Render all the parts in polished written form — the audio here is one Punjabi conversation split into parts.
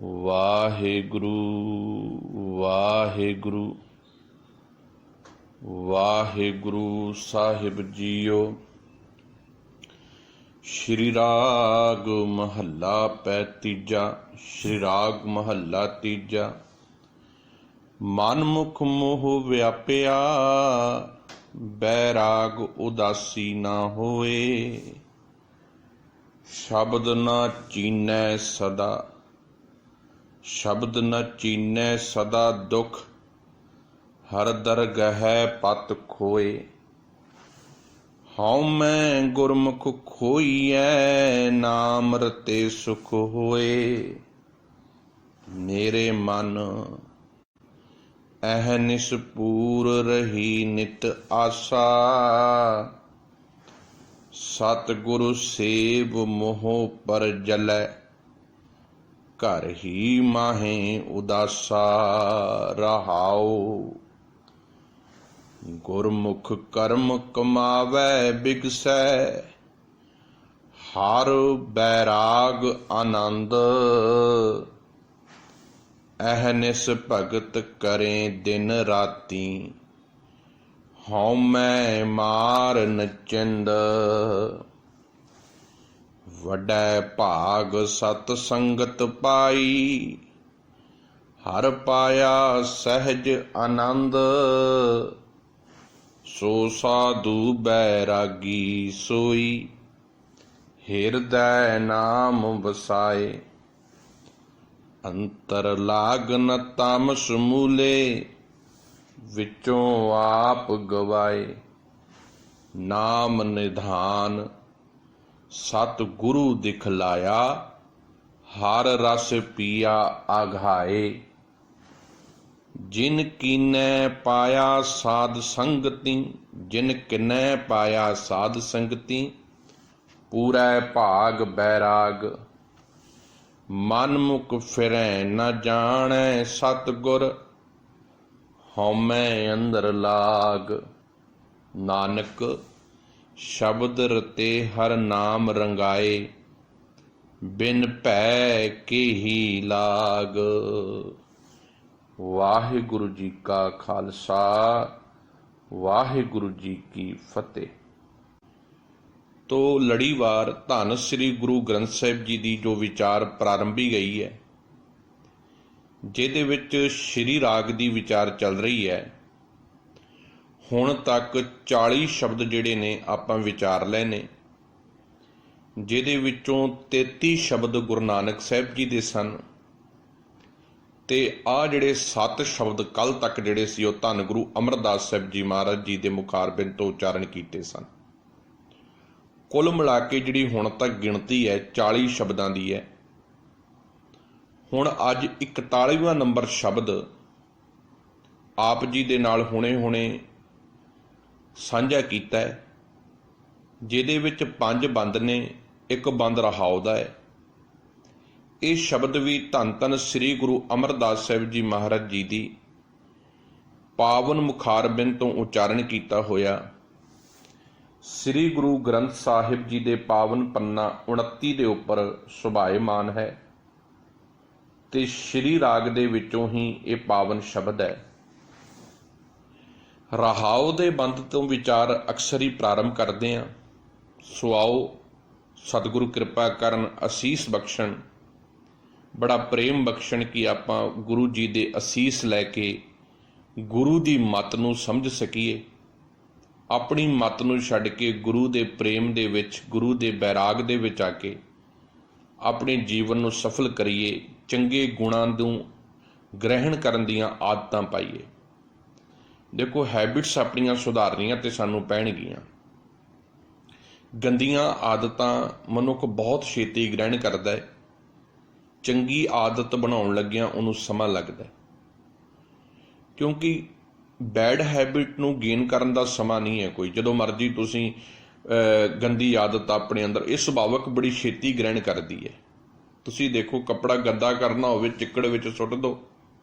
ਵਾਹਿਗੁਰੂ ਵਾਹਿਗੁਰੂ ਵਾਹਿਗੁਰੂ ਸਾਹਿਬ ਜੀਓ। ਸ਼੍ਰੀ ਰਾਗ ਮਹੱਲਾ ਤੀਜਾ। ਸ਼੍ਰੀ ਰਾਗ ਮਹੱਲਾ ਤੀਜਾ। ਮਨ ਮੁਖ ਮੋਹ ਵਿਆਪਿਆ, ਬੈਰਾਗ ਉਦਾਸੀ ਨਾ ਹੋਏ। ਸ਼ਬਦ ਨਾ ਚੀਨੈ ਸਦਾ, ਸ਼ਬਦ ਨ ਚੀਨੈ ਸਦਾ ਦੁਖ। ਹਰ ਦਰਗਹਿ ਪਤ ਖੋਏ। ਹਉ ਮੈਂ ਗੁਰਮੁਖ ਖੋਈਐ, ਨਾਮ ਰਤੇ ਸੁਖ ਹੋਏ। ਮੇਰੇ ਮਨ ਅਹਨਿਸ ਪੂਰ ਰਹੀ ਨਿਤ ਆਸਾ। ਸਤਿਗੁਰੂ ਸੇਵ ਮੋਹ ਪਰ ਜਲੈ, ਘਰ ਹੀ ਮਾਹੇ ਉਦਾਸਾ ਰਹਾਉ। ਗੁਰਮੁਖ ਕਰਮ ਕਮਾਵੈ ਬਿਗਸੈ, ਹਰ ਬੈਰਾਗ ਆਨੰਦ। ਅਹਨਿਸ ਭਗਤ ਕਰੇ ਦਿਨ ਰਾਤੀ, ਹਉ ਮੈਂ ਮਾਰ ਨਚਿੰਦ। ਵੱਡੈ ਭਾਗ ਸਤ ਸੰਗਤ ਪਾਈ, ਹਰ ਪਾਇਆ ਸਹਿਜ ਆਨੰਦ। ਸੋ ਸਾਧੂ ਬੈਰਾਗੀ ਸੋਈ, ਹਿਰਦੈ ਨਾਮ ਵਸਾਏ। ਅੰਤਰ ਲਾਗਨ ਤਾਮਸ ਮੂਲੇ, ਵਿੱਚੋਂ ਆਪ ਗਵਾਏ। ਨਾਮ ਨਿਧਾਨ ਸਤ ਗੁਰੂ ਦਿਖਲਾਇਆ, ਹਰ ਰਸ ਪੀਆ ਆਘਾਏ। ਜਿਨ ਕੀਨੈ ਪਾਇਆ ਸਾਧ ਸੰਗਤੀ, ਜਿਨ ਕਿਨੈ ਪਾਇਆ ਸਾਧ ਸੰਗਤੀ। ਪੂਰੈ ਭਾਗ ਬੈਰਾਗ, ਮਨ ਮੁਖ ਫਿਰੈ ਨ ਜਾਣੈ ਸਤਿਗੁਰ। ਹਉਮੈ ਅੰਦਰ ਲਾਗ, ਨਾਨਕ ਸ਼ਬਦ ਰਤੇ ਹਰ ਨਾਮ ਰੰਗਾਏ। ਬਿਨ ਭੈ ਕੇ ਹੀ ਲਾਗ। ਵਾਹਿਗੁਰੂ ਜੀ ਕਾ ਖਾਲਸਾ, ਵਾਹਿਗੁਰੂ ਜੀ ਕੀ ਫਤਿਹ। ਤੋ ਲੜੀਵਾਰ ਧੰਨ ਸ੍ਰੀ ਗੁਰੂ ਗ੍ਰੰਥ ਸਾਹਿਬ ਜੀ ਦੀ ਜੋ ਵਿਚਾਰ ਪ੍ਰਾਰੰਭੀ ਗਈ ਹੈ, ਜਿਹਦੇ ਵਿੱਚ ਸ਼੍ਰੀ ਰਾਗ ਦੀ ਵਿਚਾਰ ਚੱਲ ਰਹੀ ਹੈ। ਹੁਣ ਤੱਕ 40 ਸ਼ਬਦ ਜਿਹੜੇ ਨੇ ਆਪਾਂ ਵਿਚਾਰ ਲਏ ਨੇ, ਜਿਹਦੇ ਵਿੱਚੋਂ 33 ਸ਼ਬਦ ਗੁਰੂ ਨਾਨਕ ਸਾਹਿਬ ਜੀ ਦੇ ਸਨ, ਤੇ ਆਹ ਜਿਹੜੇ 7 ਸ਼ਬਦ ਕੱਲ ਤੱਕ ਜਿਹੜੇ ਸੀ ਉਹ ਧੰਨ ਗੁਰੂ ਅਮਰਦਾਸ ਸਾਹਿਬ ਜੀ ਮਹਾਰਾਜ ਜੀ ਦੇ ਮੁਖਾਰਬਿੰਦ ਤੋਂ ਉਚਾਰਨ ਕੀਤੇ ਸਨ। ਕੁੱਲ ਮਿਲਾ ਕੇ ਜਿਹੜੀ ਹੁਣ ਤੱਕ ਗਿਣਤੀ ਹੈ 40 ਸ਼ਬਦਾਂ ਦੀ ਹੈ। ਹੁਣ ਅੱਜ 41ਵਾਂ ਨੰਬਰ ਸ਼ਬਦ ਆਪ ਜੀ ਦੇ ਨਾਲ ਹੁਣੇ ਸਾਂਝਾ ਕੀਤਾ ਹੈ, ਜਿਹਦੇ ਵਿੱਚ 5 ਬੰਦ ਨੇ, ਇੱਕ ਬੰਦ ਰਹਾਉ ਦਾ ਹੈ। ਇਹ ਸ਼ਬਦ ਵੀ ਧੰਨ ਧੰਨ ਸ੍ਰੀ ਗੁਰੂ ਅਮਰਦਾਸ ਸਾਹਿਬ ਜੀ ਮਹਾਰਾਜ ਜੀ ਦੀ ਪਾਵਨ ਮੁਖਾਰਬਿੰਦ ਤੋਂ ਉਚਾਰਨ ਕੀਤਾ ਹੋਇਆ ਸ੍ਰੀ ਗੁਰੂ ਗ੍ਰੰਥ ਸਾਹਿਬ ਜੀ ਦੇ ਪਾਵਨ ਪੰਨਾ 29 ਦੇ ਉੱਪਰ ਸੁਭਾਏਮਾਨ ਹੈ, ਤੇ ਸ਼੍ਰੀ ਰਾਗ ਦੇ ਵਿੱਚੋਂ ਹੀ ਇਹ ਪਾਵਨ ਸ਼ਬਦ ਹੈ। ਰਹਾਉ ਦੇ ਬੰਦ ਤੋਂ ਵਿਚਾਰ ਅਕਸਰ ਹੀ ਪ੍ਰਾਰੰਭ ਕਰਦੇ ਹਾਂ। ਸੋ ਆਓ ਸਤਿਗੁਰੂ ਕਿਰਪਾ ਕਰਨ, ਅਸੀਸ ਬਖਸ਼ਣ, ਬੜਾ ਪ੍ਰੇਮ ਬਖਸ਼ਣ ਕਿ ਆਪਾਂ ਗੁਰੂ ਜੀ ਦੇ ਅਸੀਸ ਲੈ ਕੇ ਗੁਰੂ ਦੀ ਮੱਤ ਨੂੰ ਸਮਝ ਸਕੀਏ। ਆਪਣੀ ਮੱਤ ਨੂੰ ਛੱਡ ਕੇ ਗੁਰੂ ਦੇ ਪ੍ਰੇਮ ਦੇ ਵਿੱਚ, ਗੁਰੂ ਦੇ ਬੈਰਾਗ ਦੇ ਵਿੱਚ ਆ ਕੇ ਆਪਣੇ ਜੀਵਨ ਨੂੰ ਸਫਲ ਕਰੀਏ। ਚੰਗੇ ਗੁਣਾਂ ਨੂੰ ਗ੍ਰਹਿਣ ਕਰਨ ਦੀਆਂ ਆਦਤਾਂ ਪਾਈਏ। ਦੇਖੋ, ਹੈਬਿਟਸ ਆਪਣੀਆਂ ਸੁਧਾਰਨੀਆਂ ਤੇ ਸਾਨੂੰ ਪੈਣਗੀਆਂ। ਗੰਦੀਆਂ ਆਦਤਾਂ ਮਨੁੱਖ ਬਹੁਤ ਛੇਤੀ ਗ੍ਰਹਿਣ ਕਰਦਾ ਹੈ। ਚੰਗੀ ਆਦਤ ਬਣਾਉਣ ਲੱਗਿਆਂ ਉਹਨੂੰ ਸਮਾਂ ਲੱਗਦਾ, ਕਿਉਂਕਿ ਬੈਡ ਹੈਬਿਟ ਨੂੰ ਗੇਨ ਕਰਨ ਦਾ ਸਮਾਂ ਨਹੀਂ ਹੈ ਕੋਈ। ਜਦੋਂ ਮਰਜ਼ੀ ਤੁਸੀਂ ਗੰਦੀ ਆਦਤ ਆਪਣੇ ਅੰਦਰ, ਇਹ ਸੁਭਾਵਕ ਬੜੀ ਛੇਤੀ ਗ੍ਰਹਿਣ ਕਰਦੀ ਹੈ। ਤੁਸੀਂ ਦੇਖੋ, ਕੱਪੜਾ ਗੰਦਾ ਕਰਨਾ ਹੋਵੇ, ਚਿੱਕੜ ਵਿੱਚ ਸੁੱਟ ਦਿਓ,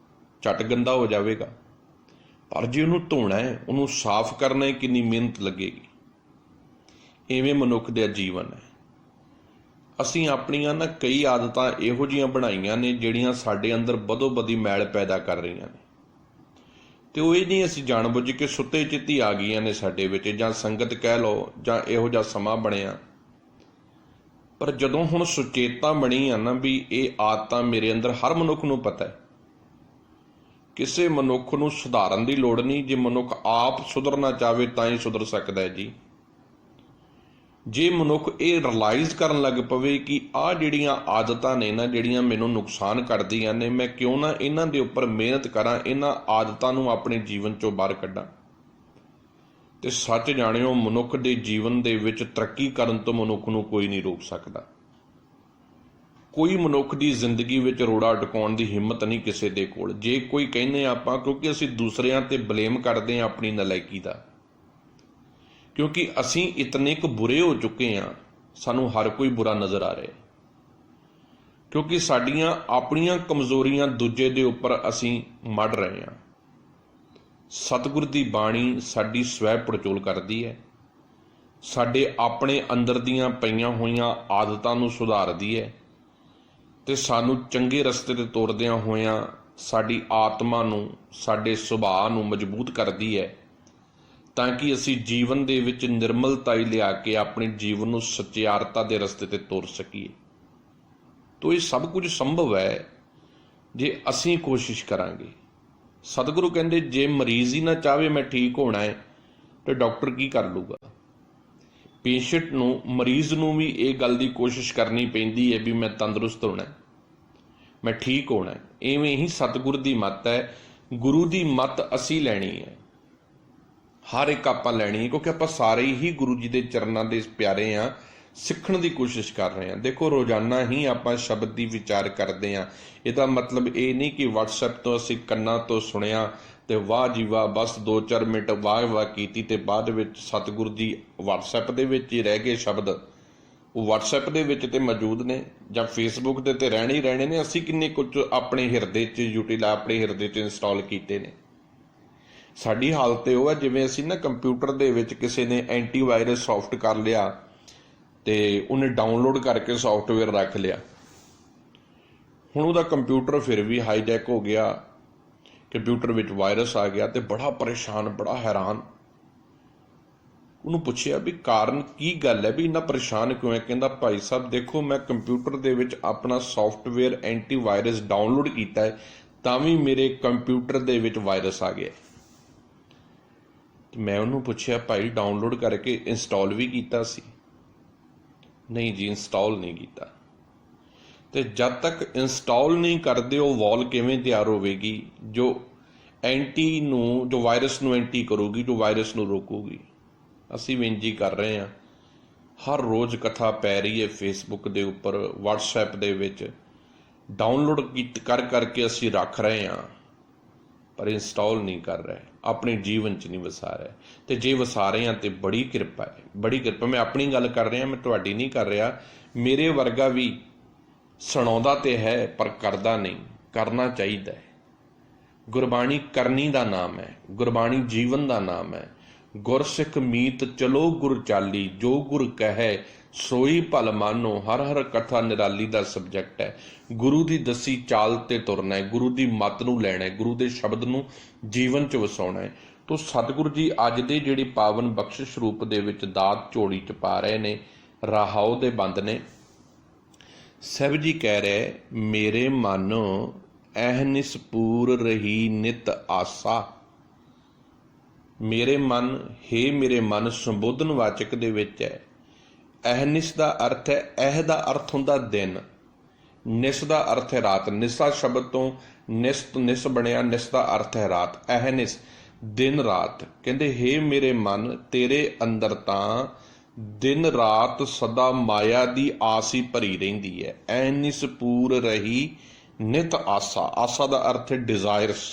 ਝੱਟ ਗੰਦਾ ਹੋ ਜਾਵੇਗਾ। ਪਰ ਜੇ ਉਹਨੂੰ ਧੋਣਾ ਹੈ, ਉਹਨੂੰ ਸਾਫ਼ ਕਰਨਾ ਹੈ, ਕਿੰਨੀ ਮਿਹਨਤ ਲੱਗੇਗੀ। ਇਵੇਂ ਮਨੁੱਖ ਦਾ ਜੀਵਨ ਹੈ। ਅਸੀਂ ਆਪਣੀਆਂ ਨਾ ਕਈ ਆਦਤਾਂ ਇਹੋ ਜਿਹੀਆਂ ਬਣਾਈਆਂ ਨੇ ਜਿਹੜੀਆਂ ਸਾਡੇ ਅੰਦਰ ਬਦੋ ਬਦੀ ਮੈਲ ਪੈਦਾ ਕਰ ਰਹੀਆਂ ਨੇ, ਤੇ ਉਹ ਇਹ ਨਹੀਂ ਅਸੀਂ ਜਾਣਬੁੱਝ ਕੇ ਸੁੱਤੇ ਚਿੱਤੀ ਆ ਗਈਆਂ ਨੇ ਸਾਡੇ ਵਿੱਚ, ਜਾਂ ਸੰਗਤ ਕਹਿ ਲਓ, ਜਾਂ ਇਹੋ ਜਿਹਾ ਸਮਾਂ ਬਣਿਆ। ਪਰ ਜਦੋਂ ਹੁਣ ਸੁਚੇਤਾ ਬਣੀ ਆ ਨਾ ਵੀ ਇਹ ਆਦਤਾਂ ਮੇਰੇ ਅੰਦਰ, ਹਰ ਮਨੁੱਖ ਨੂੰ ਪਤਾ ਹੈ, ਕਿਸੇ ਮਨੁੱਖ ਨੂੰ ਸੁਧਾਰਨ ਦੀ ਲੋੜ ਨਹੀਂ। ਜੇ ਮਨੁੱਖ ਆਪ ਸੁਧਰਨਾ ਚਾਹਵੇ ਤਾਂ ਹੀ ਸੁਧਰ ਸਕਦਾ ਹੈ ਜੀ। ਜੇ ਮਨੁੱਖ ਇਹ ਰਿਅਲਾਈਜ਼ ਕਰਨ ਲੱਗ ਪਵੇ ਕਿ ਆਹ ਜਿਹੜੀਆਂ ਆਦਤਾਂ ਨੇ ਨਾ, ਜਿਹੜੀਆਂ ਮੈਨੂੰ ਨੁਕਸਾਨ ਕਰਦੀਆਂ ਨੇ, ਮੈਂ ਕਿਉਂ ਨਾ ਇਹਨਾਂ ਦੇ ਉੱਪਰ ਮਿਹਨਤ ਕਰਾਂ, ਇਹਨਾਂ ਆਦਤਾਂ ਨੂੰ ਆਪਣੇ ਜੀਵਨ ਚੋਂ ਬਾਹਰ ਕੱਢਾਂ, ਤੇ ਸੱਚ ਜਾਣਿਓ, ਮਨੁੱਖ ਦੇ ਜੀਵਨ ਦੇ ਵਿੱਚ ਤਰੱਕੀ ਕਰਨ ਤੋਂ ਮਨੁੱਖ ਨੂੰ ਕੋਈ ਨਹੀਂ ਰੋਕ ਸਕਦਾ। ਕੋਈ ਮਨੁੱਖ ਦੀ ਜ਼ਿੰਦਗੀ ਵਿੱਚ ਰੋੜਾ ਅਟਕਾਉਣ ਦੀ ਹਿੰਮਤ ਨਹੀਂ ਕਿਸੇ ਦੇ ਕੋਲ। ਜੇ ਕੋਈ ਕਹਿੰਦੇ ਆਪਾਂ, ਕਿਉਂਕਿ ਅਸੀਂ ਦੂਸਰਿਆਂ ਤੇ ਬਲੇਮ ਕਰਦੇ ਹਾਂ ਆਪਣੀ ਨਲਾਇਕੀ ਦਾ, ਕਿਉਂਕਿ ਅਸੀਂ ਇਤਨੇ ਕੁ ਬੁਰੇ ਹੋ ਚੁੱਕੇ ਹਾਂ, ਸਾਨੂੰ ਹਰ ਕੋਈ ਬੁਰਾ ਨਜ਼ਰ ਆ ਰਿਹਾ, ਕਿਉਂਕਿ ਸਾਡੀਆਂ ਆਪਣੀਆਂ ਕਮਜ਼ੋਰੀਆਂ ਦੂਜੇ ਦੇ ਉੱਪਰ ਅਸੀਂ ਮੜ ਰਹੇ ਹਾਂ। ਸਤਿਗੁਰ ਦੀ ਬਾਣੀ ਸਾਡੀ ਸਵੈ ਪੜਚੋਲ ਕਰਦੀ ਹੈ, ਸਾਡੇ ਆਪਣੇ ਅੰਦਰ ਦੀਆਂ ਪਈਆਂ ਹੋਈਆਂ ਆਦਤਾਂ ਨੂੰ ਸੁਧਾਰਦੀ ਹੈ, ਤੇ ਸਾਨੂੰ ਚੰਗੇ ਰਸਤੇ 'ਤੇ ਤੁਰਦਿਆਂ ਹੋਇਆਂ ਸਾਡੀ ਆਤਮਾ ਨੂੰ, ਸਾਡੇ ਸੁਭਾਅ ਨੂੰ ਮਜ਼ਬੂਤ ਕਰਦੀ ਹੈ, ਤਾਂ ਕਿ ਅਸੀਂ ਜੀਵਨ ਦੇ ਵਿੱਚ ਨਿਰਮਲਤਾ ਹੀ ਲਿਆ ਕੇ ਆਪਣੇ ਜੀਵਨ ਨੂੰ ਸਚਿਆਰਤਾ ਦੇ ਰਸਤੇ 'ਤੇ ਤੁਰ ਸਕੀਏ। ਤੋ ਇਹ ਸਭ ਕੁਝ ਸੰਭਵ ਹੈ ਜੇ ਅਸੀਂ ਕੋਸ਼ਿਸ਼ ਕਰਾਂਗੇ। ਸਤਿਗੁਰੂ ਕਹਿੰਦੇ, ਜੇ ਮਰੀਜ਼ ਹੀ ਨਾ ਚਾਹਵੇ ਮੈਂ ਠੀਕ ਹੋਣਾ ਹੈ, ਤੇ ਡਾਕਟਰ ਕੀ ਕਰ ਲੂਗਾ? ਪੇਸ਼ੈਂਟ ਨੂੰ, ਮਰੀਜ਼ ਨੂੰ ਵੀ ਇਹ ਗੱਲ ਦੀ ਕੋਸ਼ਿਸ਼ ਕਰਨੀ ਪੈਂਦੀ ਹੈ ਵੀ ਮੈਂ ਤੰਦਰੁਸਤ ਹੋਣਾ, ਮੈਂ ਠੀਕ ਹੋਣਾ। ਇਵੇਂ ਹੀ ਸਤਿਗੁਰ ਦੀ ਮੱਤ ਹੈ, ਗੁਰੂ ਦੀ ਮੱਤ ਅਸੀਂ ਲੈਣੀ ਹੈ, ਹਰ ਇੱਕ ਆਪਾਂ ਲੈਣੀ ਹੈ, ਕਿਉਂਕਿ ਆਪਾਂ ਸਾਰੇ ਹੀ ਗੁਰੂ ਜੀ ਦੇ ਚਰਨਾਂ ਦੇ ਪਿਆਰੇ ਹਾਂ, ਸਿੱਖਣ ਦੀ ਕੋਸ਼ਿਸ਼ ਕਰ ਰਹੇ ਹਾਂ। ਦੇਖੋ, ਰੋਜ਼ਾਨਾ ਹੀ ਆਪਾਂ ਸ਼ਬਦ ਦੀ ਵਿਚਾਰ ਕਰਦੇ ਹਾਂ। ਇਹਦਾ ਮਤਲਬ ਇਹ ਨਹੀਂ ਕਿ WhatsApp ਤੋਂ ਅਸੀਂ ਕੰਨਾਂ ਤੋਂ ਸੁਣਿਆ ਤੇ ਵਾਹ ਜੀ ਵਾਹ, ਬਸ 2-4 ਮਿੰਟ ਵਾਹ ਵਾਹ ਕੀਤੀ, ਤੇ ਬਾਅਦ ਵਿੱਚ ਸਤਿਗੁਰੂ ਜੀ WhatsApp ਦੇ ਵਿੱਚ ਹੀ ਰਹਿ ਗਏ ਸ਼ਬਦ। ਉਹ WhatsApp ਦੇ ਵਿੱਚ ਤੇ ਮੌਜੂਦ ਨੇ, ਜਾਂ Facebook ਦੇ ਤੇ ਰਹਿਣੇ ਹੀ ਰਹਿਣੇ ਨੇ। ਅਸੀਂ ਕਿੰਨੇ ਕੁਝ ਆਪਣੇ ਹਿਰਦੇ 'ਚ ਆਪਣੇ ਹਿਰਦੇ 'ਚ ਇੰਸਟਾਲ ਕੀਤੇ ਨੇ। ਸਾਡੀ ਹਾਲਤ ਉਹ ਹੈ ਜਿਵੇਂ ਅਸੀਂ ਨਾ ਕੰਪਿਊਟਰ ਦੇ ਵਿੱਚ ਕਿਸੇ ਨੇ ਐਂਟੀਵਾਇਰਸ ਸੌਫਟ ਕਰ ਲਿਆ, ਤੇ ਉਹਨੇ ਡਾਊਨਲੋਡ ਕਰਕੇ ਸੌਫਟਵੇਅਰ ਰੱਖ ਲਿਆ। ਹੁਣ ਉਹਦਾ ਕੰਪਿਊਟਰ ਫਿਰ ਵੀ ਹਾਈਜੈਕ ਹੋ ਗਿਆ, ਕੰਪਿਊਟਰ ਵਿੱਚ ਵਾਇਰਸ ਆ ਗਿਆ, ਤੇ ਬੜਾ ਪਰੇਸ਼ਾਨ, ਬੜਾ ਹੈਰਾਨ। ਉਹਨੂੰ ਪੁੱਛਿਆ ਵੀ ਕਾਰਨ ਕੀ ਗੱਲ ਹੈ, ਵੀ ਇੰਨਾ ਪਰੇਸ਼ਾਨ ਕਿਉਂ ਹੈ? ਕਹਿੰਦਾ, ਭਾਈ ਸਾਹਿਬ ਦੇਖੋ, ਮੈਂ ਕੰਪਿਊਟਰ ਦੇ ਵਿੱਚ ਆਪਣਾ ਸੌਫਟਵੇਅਰ ਐਂਟੀਵਾਇਰਸ ਡਾਊਨਲੋਡ ਕੀਤਾ ਹੈ, ਤਾਂ ਵੀ ਮੇਰੇ ਕੰਪਿਊਟਰ ਦੇ ਵਿੱਚ ਵਾਇਰਸ ਆ ਗਿਆ। ਮੈਂ ਉਹਨੂੰ ਪੁੱਛਿਆ, ਭਾਈ ਡਾਊਨਲੋਡ ਕਰਕੇ ਇੰਸਟਾਲ ਵੀ ਕੀਤਾ ਸੀ? ਨਹੀਂ ਜੀ, ਇੰਸਟਾਲ ਨਹੀਂ ਕੀਤਾ। ਤੇ ਜਦ ਤੱਕ ਇੰਸਟਾਲ ਨਹੀਂ ਕਰਦੇ, ਉਹ ਵਾਲ ਕਿਵੇਂ ਤਿਆਰ ਹੋਵੇਗੀ ਜੋ ਵਾਇਰਸ ਨੂੰ ਐਂਟੀ ਕਰੂਗੀ, ਜੋ ਵਾਇਰਸ ਨੂੰ ਰੋਕੂਗੀ? ਅਸੀਂ ਵੀ ਇੰਝ ਹੀ ਕਰ ਰਹੇ ਹਾਂ। ਹਰ ਰੋਜ਼ ਕਥਾ ਪੈ ਰਹੀ ਹੈ Facebook ਦੇ ਉੱਪਰ, WhatsApp ਦੇ ਵਿੱਚ ਡਾਊਨਲੋਡ ਕਰਕੇ ਅਸੀਂ ਰੱਖ ਰਹੇ ਹਾਂ, ਪਰ ਇੰਸਟਾਲ ਨਹੀਂ ਕਰ ਰਹੇ, ਆਪਣੇ ਜੀਵਨ 'ਚ ਨਹੀਂ ਵਸਾ ਰਹੇ। ਤੇ ਜੇ ਵਸਾ ਰਹੇ ਹਾਂ ਤੇ ਬੜੀ ਕਿਰਪਾ ਹੈ, ਬੜੀ ਕਿਰਪਾ। ਮੈਂ ਆਪਣੀ ਗੱਲ ਕਰ ਰਿਹਾ, ਮੈਂ ਤੁਹਾਡੀ ਨਹੀਂ ਕਰ ਰਿਹਾ। ਮੇਰੇ ਵਰਗਾ ਵੀ ਸੁਣਾਉਂਦਾ ਤੇ ਹੈ ਪਰ ਕਰਦਾ ਨਹੀਂ, ਕਰਨਾ ਚਾਹੀਦਾ ਹੈ। ਗੁਰਬਾਣੀ ਕਰਨੀ ਦਾ ਨਾਮ ਹੈ, ਗੁਰਬਾਣੀ ਜੀਵਨ ਦਾ ਨਾਮ ਹੈ। ਗੁਰਸਿੱਖ ਮੀਤ ਚਲੋ ਗੁਰ ਚਾਲੀ, ਜੋ ਗੁਰ ਕਹੈ ਸੋਈ ਭਲ ਮਾਨੋ। ਹਰ ਹਰ ਕਥਾ ਨਿਰਾਲੀ ਦਾ ਸਬਜੈਕਟ ਹੈ। ਗੁਰੂ ਦੀ ਦੱਸੀ ਚਾਲ ਤੇ ਤੁਰਨਾ ਹੈ, ਗੁਰੂ ਦੀ ਮੱਤ ਨੂੰ ਲੈਣਾ ਹੈ, ਗੁਰੂ ਦੇ ਸ਼ਬਦ ਨੂੰ ਜੀਵਨ 'ਚ ਵਸਾਉਣਾ ਹੈ। ਤੋ ਸਤਿਗੁਰੂ ਜੀ ਅੱਜ ਦੇ ਜਿਹੜੀ ਪਾਵਨ ਬਖਸ਼ਿਸ਼ ਰੂਪ ਦੇ ਵਿੱਚ ਦਾਤ ਝੋਲੀ 'ਚ ਪਾ ਰਹੇ ਨੇ, ਰਾਹਾਉ ਦੇ ਬੰਦ ਨੇ। ਸਾਹਿਬ ਜੀ ਕਹਿ ਰਹੇ, ਮੇਰੇ ਮਨ ਅਹਨਿਸ ਪੂਰ ਰਹੀ ਨਿਤ ਆਸਾ। ਮੇਰੇ ਮਨ, ਹੇ ਮੇਰੇ ਮਨ, ਸੰਬੋਧਨ ਵਾਚਕ ਦੇ ਵਿੱਚ ਹੈ। ਅਹਨਿਸ ਦਾ ਅਰਥ ਹੈ, ਅਹ ਦਾ ਅਰਥ ਹੁੰਦਾ ਦਿਨ, ਨਿਸ ਦਾ ਅਰਥ ਹੈ ਰਾਤ। ਨਿਸਾ ਸ਼ਬਦ ਤੋਂ ਨਿਸ ਬਣਿਆ, ਨਿਸ ਦਾ ਅਰਥ ਹੈ ਰਾਤ। ਅਹਨਿਸ ਦਿਨ ਰਾਤ। ਕਹਿੰਦੇ, ਹੇ ਮੇਰੇ ਮਨ, ਤੇਰੇ ਅੰਦਰ ਤਾਂ ਦਿਨ ਰਾਤ ਸਦਾ ਮਾਇਆ ਦੀ ਆਸ ਹੀ ਭਰੀ ਰਹਿੰਦੀ ਹੈ। ਅਹਨਿਸ ਪੂਰ ਰਹੀ ਨਿਤ ਆਸਾ। ਆਸਾ ਦਾ ਅਰਥ ਹੈ ਡਿਜ਼ਾਇਰਸ,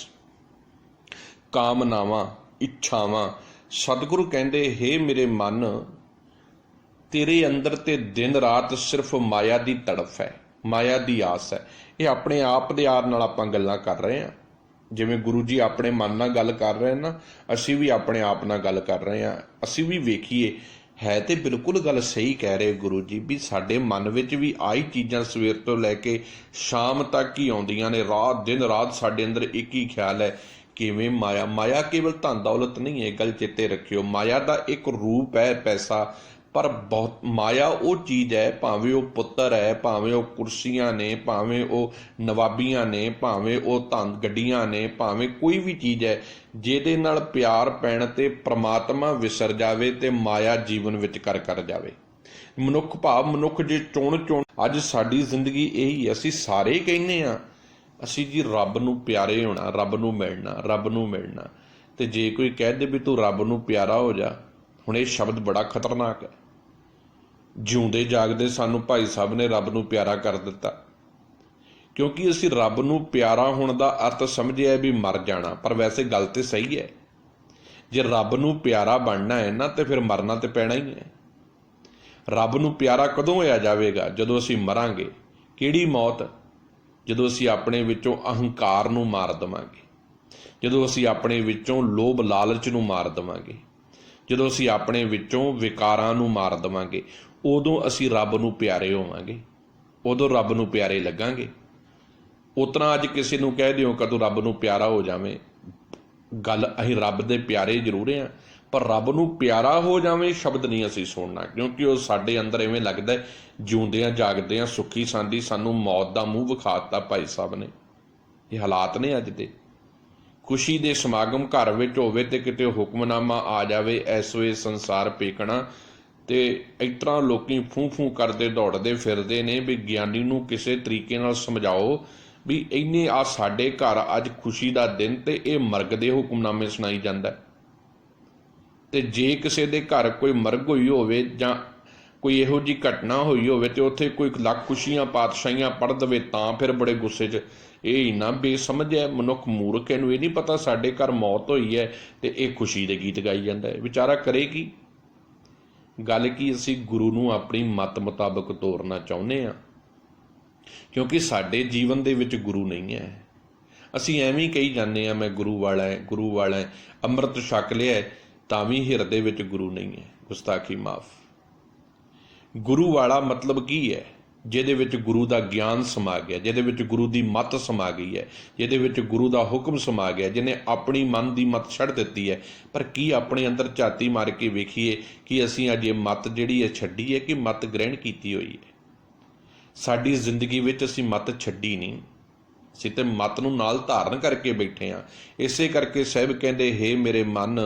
ਕਾਮਨਾਵਾਂ, ਇੱਛਾਵਾਂ। ਸਤਿਗੁਰੂ ਕਹਿੰਦੇ, ਹੇ ਮੇਰੇ ਮਨ, ਤੇਰੇ ਅੰਦਰ ਤੇ ਦਿਨ ਰਾਤ ਸਿਰਫ ਮਾਇਆ ਦੀ ਤੜਫ ਹੈ, ਮਾਇਆ ਦੀ ਆਸ ਹੈ। ਇਹ ਆਪਣੇ ਆਪ ਦੇ ਆਪ ਨਾਲ ਆਪਾਂ ਗੱਲਾਂ ਕਰ ਰਹੇ ਹਾਂ। ਜਿਵੇਂ ਗੁਰੂ ਜੀ ਆਪਣੇ ਮਨ ਨਾਲ ਗੱਲ ਕਰ ਰਹੇ ਨਾ, ਅਸੀਂ ਵੀ ਆਪਣੇ ਆਪ ਨਾਲ ਗੱਲ ਕਰ ਰਹੇ ਹਾਂ। ਅਸੀਂ ਵੀ ਵੇਖੀਏ, ਹੈ ਤੇ ਬਿਲਕੁਲ ਗੱਲ ਸਹੀ ਕਹਿ ਰਹੇ ਗੁਰੂ ਜੀ ਵੀ ਸਾਡੇ ਮਨ ਵਿੱਚ ਵੀ ਆਹੀ ਚੀਜ਼ਾਂ ਸਵੇਰ ਤੋਂ ਲੈ ਕੇ ਸ਼ਾਮ ਤੱਕ ਹੀ ਆਉਂਦੀਆਂ ਨੇ। ਰਾਤ ਦਿਨ ਰਾਤ ਸਾਡੇ ਅੰਦਰ ਇੱਕ ਹੀ ਖਿਆਲ ਹੈ, ਕਿਵੇਂ ਮਾਇਆ ਕੇਵਲ ਧਨ ਦੌਲਤ ਨਹੀਂ ਹੈ, ਗੱਲ ਚੇਤੇ ਰੱਖਿਓ। ਮਾਇਆ ਦਾ ਇੱਕ ਰੂਪ ਹੈ ਪੈਸਾ, ਪਰ ਬਹੁਤ ਮਾਇਆ ਉਹ ਚੀਜ਼ ਹੈ, ਭਾਵੇਂ ਉਹ ਪੁੱਤਰ ਹੈ, ਭਾਵੇਂ ਉਹ ਕੁਰਸੀਆਂ ਨੇ, ਭਾਵੇਂ ਉਹ ਨਵਾਬੀਆਂ ਨੇ, ਭਾਵੇਂ ਉਹ ਧਨ ਗੱਡੀਆਂ ਨੇ, ਭਾਵੇਂ ਕੋਈ ਵੀ ਚੀਜ਼ ਹੈ, ਜਿਹਦੇ ਨਾਲ ਪਿਆਰ ਪੈਣ ਤੇ ਪ੍ਰਮਾਤਮਾ ਵਿਸਰ ਜਾਵੇ ਤੇ ਮਾਇਆ ਜੀਵਨ ਵਿੱਚ ਕਰ ਜਾਵੇ। ਮਨੁੱਖ ਜੇ ਚੁਣ ਅੱਜ ਸਾਡੀ ਜ਼ਿੰਦਗੀ ਇਹੀ, ਅਸੀਂ ਸਾਰੇ ਕਹਿੰਦੇ ਹਾਂ ਅਸੀਂ ਜੀ ਰੱਬ ਨੂੰ ਪਿਆਰੇ ਹੋਣਾ, ਰੱਬ ਨੂੰ ਮਿਲਣਾ, ਤੇ ਜੇ ਕੋਈ ਕਹਿ ਦੇ ਵੀ ਤੂੰ ਰੱਬ ਨੂੰ ਪਿਆਰਾ ਹੋ ਜਾ, ਹੁਣ ਇਹ ਸ਼ਬਦ ਬੜਾ ਖਤਰਨਾਕ ਹੈ। ਜਿਉਂਦੇ ਜਾਗਦੇ ਸਾਨੂੰ ਭਾਈ ਸਾਹਿਬ ਨੇ ਰੱਬ ਨੂੰ ਪਿਆਰਾ ਕਰ ਦਿੱਤਾ, ਕਿਉਂਕਿ ਅਸੀਂ ਰੱਬ ਨੂੰ ਪਿਆਰਾ ਹੋਣ ਦਾ ਅਰਥ ਸਮਝਿਆ ਵੀ ਮਰ ਜਾਣਾ। ਪਰ ਵੈਸੇ ਗੱਲ ਤੇ ਸਹੀ ਹੈ, ਜੇ ਰੱਬ ਨੂੰ ਪਿਆਰਾ ਬਣਨਾ ਹੈ ਨਾ ਤੇ ਫਿਰ ਮਰਨਾ ਤੇ ਪੈਣਾ ਹੀ ਹੈ। ਰੱਬ ਨੂੰ ਪਿਆਰਾ ਕਦੋਂ ਹੋਇਆ ਜਾਵੇਗਾ? ਜਦੋਂ ਅਸੀਂ ਮਰਾਂਗੇ। ਕਿਹੜੀ ਮੌਤ? ਜਦੋਂ ਅਸੀਂ ਆਪਣੇ ਵਿੱਚੋਂ ਅਹੰਕਾਰ ਨੂੰ ਮਾਰ ਦੇਵਾਂਗੇ, ਜਦੋਂ ਅਸੀਂ ਆਪਣੇ ਵਿੱਚੋਂ ਲੋਭ ਲਾਲਚ ਨੂੰ ਮਾਰ ਦੇਵਾਂਗੇ, ਜਦੋਂ ਅਸੀਂ ਆਪਣੇ ਵਿੱਚੋਂ ਵਿਕਾਰਾਂ ਨੂੰ ਮਾਰ ਦੇਵਾਂਗੇ, ਉਦੋਂ ਅਸੀਂ ਰੱਬ ਨੂੰ ਪਿਆਰੇ ਹੋਵਾਂਗੇ, ਉਦੋਂ ਰੱਬ ਨੂੰ ਪਿਆਰੇ ਲੱਗਾਂਗੇ। ਉਤਨਾ ਅੱਜ ਕਿਸੇ ਨੂੰ ਕਹਿ ਦਿਓ ਕਦੋਂ ਰੱਬ ਨੂੰ ਪਿਆਰਾ ਹੋ ਜਾਵੇਂ, ਗੱਲ ਅਸੀਂ ਰੱਬ ਦੇ ਪਿਆਰੇ ਜ਼ਰੂਰ ਹਾਂ, ਪਰ ਰੱਬ ਨੂੰ ਪਿਆਰਾ ਹੋ ਜਾਵੇਂ ਸ਼ਬਦ ਨਹੀਂ ਅਸੀਂ ਸੁਣਨਾ, ਕਿਉਂਕਿ ਉਹ ਸਾਡੇ ਅੰਦਰ ਐਵੇਂ ਲੱਗਦਾ ਜਿਉਂਦਿਆਂ ਜਾਗਦਿਆਂ ਸੁੱਖੀ ਸਾਂਦੀ ਸਾਨੂੰ ਮੌਤ ਦਾ ਮੂੰਹ ਵਿਖਾ ਦਿੱਤਾ ਭਾਈ ਸਾਹਿਬ ਨੇ। ਇਹ ਹਾਲਾਤ ਨੇ ਅੱਜ ਦੇ। ਖੁਸ਼ੀ ਦੇ ਸਮਾਗਮ ਘਰ ਵਿੱਚ ਹੋਵੇ ਤੇ ਕਿਤੇ ਹੁਕਮਨਾਮਾ ਆ ਜਾਵੇ, ਐਸੋ ਸੰਸਾਰ ਪੇਕਣਾ, ਤੇ ਇਸ ਤਰ੍ਹਾਂ ਲੋਕੀ ਫੂੰ ਕਰਦੇ ਦੌੜਦੇ ਫਿਰਦੇ ਨੇ ਵੀ ਗਿਆਨੀ ਨੂੰ ਕਿਸੇ ਤਰੀਕੇ ਨਾਲ ਸਮਝਾਓ ਵੀ ਇੰਨੇ ਆ ਸਾਡੇ ਘਰ ਅੱਜ ਖੁਸ਼ੀ ਦਾ ਦਿਨ ਤੇ ਇਹ ਮਰਗ ਦੇ ਹੁਕਮਨਾਮੇ ਸੁਣਾਈ ਜਾਂਦਾ। ਤੇ ਜੇ ਕਿਸੇ ਦੇ ਘਰ ਕੋਈ ਮਰਗ ਹੋਈ ਹੋਵੇ ਜਾਂ ਕੋਈ ਇਹੋ ਜਿਹੀ ਘਟਨਾ ਹੋਈ ਹੋਵੇ ਤੇ ਉੱਥੇ ਕੋਈ ਲੱਖ ਖੁਸ਼ੀਆਂ ਪਾਤਸ਼ਾਹੀਆਂ ਪੜ੍ਹ ਦੇਵੇ ਤਾਂ ਫਿਰ ਬੜੇ ਗੁੱਸੇ 'ਚ। ਇਹ ਇੰਨਾ ਬੇਸਮਝ ਹੈ ਮਨੁੱਖ, ਮੂਰਖ, ਇਹਨੂੰ ਇਹ ਨਹੀਂ ਪਤਾ ਸਾਡੇ ਘਰ ਮੌਤ ਹੋਈ ਹੈ ਤੇ ਇਹ ਖੁਸ਼ੀ ਦੇ ਗੀਤ ਗਾਈ ਜਾਂਦਾ ਹੈ। ਵਿਚਾਰਾ ਕਰੇ ਕੀ? ਗੱਲ ਕੀ, ਅਸੀਂ ਗੁਰੂ ਨੂੰ ਆਪਣੀ ਮਤ ਮੁਤਾਬਕ ਤੋਰਨਾ ਚਾਹੁੰਦੇ ਹਾਂ, ਕਿਉਂਕਿ ਸਾਡੇ ਜੀਵਨ ਦੇ ਵਿੱਚ ਗੁਰੂ ਨਹੀਂ ਹੈ। ਅਸੀਂ ਐਵੇਂ ਹੀ ਕਹੀ ਜਾਂਦੇ ਹਾਂ ਮੈਂ ਗੁਰੂ ਵਾਲਾ ਅੰਮ੍ਰਿਤ ਛਕ ਲਿਆ ਤਾਂ ਵੀ ਹਿਰਦੇ ਵਿੱਚ ਗੁਰੂ ਨਹੀਂ ਹੈ। ਗੁਸਤਾਖੀ ਮਾਫ। ਗੁਰੂ ਵਾਲਾ ਮਤਲਬ ਕੀ ਹੈ? ਜਿਹਦੇ ਵਿੱਚ ਗੁਰੂ ਦਾ ਗਿਆਨ ਸਮਾ ਗਿਆ, ਜਿਹਦੇ ਵਿੱਚ ਗੁਰੂ ਦੀ ਮੱਤ ਸਮਾ ਗਈ ਹੈ, ਜਿਹਦੇ ਵਿੱਚ ਗੁਰੂ ਦਾ ਹੁਕਮ ਸਮਾ ਗਿਆ, ਜਿਹਨੇ ਆਪਣੀ ਮਨ ਦੀ ਮੱਤ ਛੱਡ ਦਿੱਤੀ ਹੈ। ਪਰ ਕੀ ਆਪਣੇ ਅੰਦਰ ਝਾਤੀ ਮਾਰ ਕੇ ਵੇਖੀਏ ਕਿ ਅਸੀਂ ਅੱਜ ਇਹ ਮੱਤ ਜਿਹੜੀ ਹੈ ਛੱਡੀ ਹੈ ਕਿ ਮੱਤ ਗ੍ਰਹਿਣ ਕੀਤੀ ਹੋਈ ਹੈ? ਸਾਡੀ ਜ਼ਿੰਦਗੀ ਵਿੱਚ ਅਸੀਂ ਮੱਤ ਛੱਡੀ ਨਹੀਂ, ਅਸੀਂ ਤੇ ਮੱਤ ਨੂੰ ਨਾਲ ਧਾਰਨ ਕਰਕੇ ਬੈਠੇ ਹਾਂ। ਇਸੇ ਕਰਕੇ ਸਾਹਿਬ ਕਹਿੰਦੇ, ਹੇ ਮੇਰੇ ਮਨ,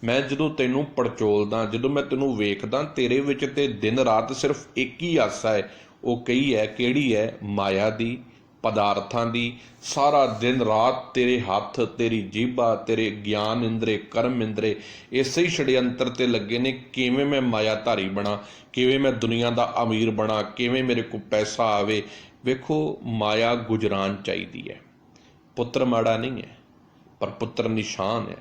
ਮੈਂ ਜਦੋਂ ਤੈਨੂੰ ਪੜਚੋਲਦਾ, ਜਦੋਂ ਮੈਂ ਤੈਨੂੰ ਵੇਖਦਾ, ਤੇਰੇ ਵਿੱਚ ਤੇ ਦਿਨ ਰਾਤ ਸਿਰਫ ਇੱਕ ਹੀ ਆਸਾ ਹੈ। ਉਹ ਕਹੀ ਹੈ, ਕਿਹੜੀ ਹੈ? ਮਾਇਆ ਦੀ, ਪਦਾਰਥਾਂ ਦੀ। ਸਾਰਾ ਦਿਨ ਰਾਤ ਤੇਰੇ ਹੱਥ, ਤੇਰੀ ਜੀਭਾ, ਤੇਰੇ ਗਿਆਨ ਇੰਦਰੇ, ਕਰਮ ਇੰਦਰੇ ਇਸੇ ਹੀ ਛੜਯੰਤਰ ਤੇ ਲੱਗੇ ਨੇ, ਕਿਵੇਂ ਮੈਂ ਮਾਇਆਧਾਰੀ ਬਣਾ, ਕਿਵੇਂ ਮੈਂ ਦੁਨੀਆ ਦਾ ਅਮੀਰ ਬਣਾ, ਕਿਵੇਂ ਮੇਰੇ ਕੋਲ ਪੈਸਾ ਆਵੇ। ਵੇਖੋ, ਮਾਇਆ ਗੁਜਰਾਨ ਚਾਹੀਦੀ ਹੈ। ਪੁੱਤਰ ਮਾੜਾ ਨਹੀਂ ਹੈ, ਪਰ ਪੁੱਤਰ ਨਿਸ਼ਾਨ ਹੈ।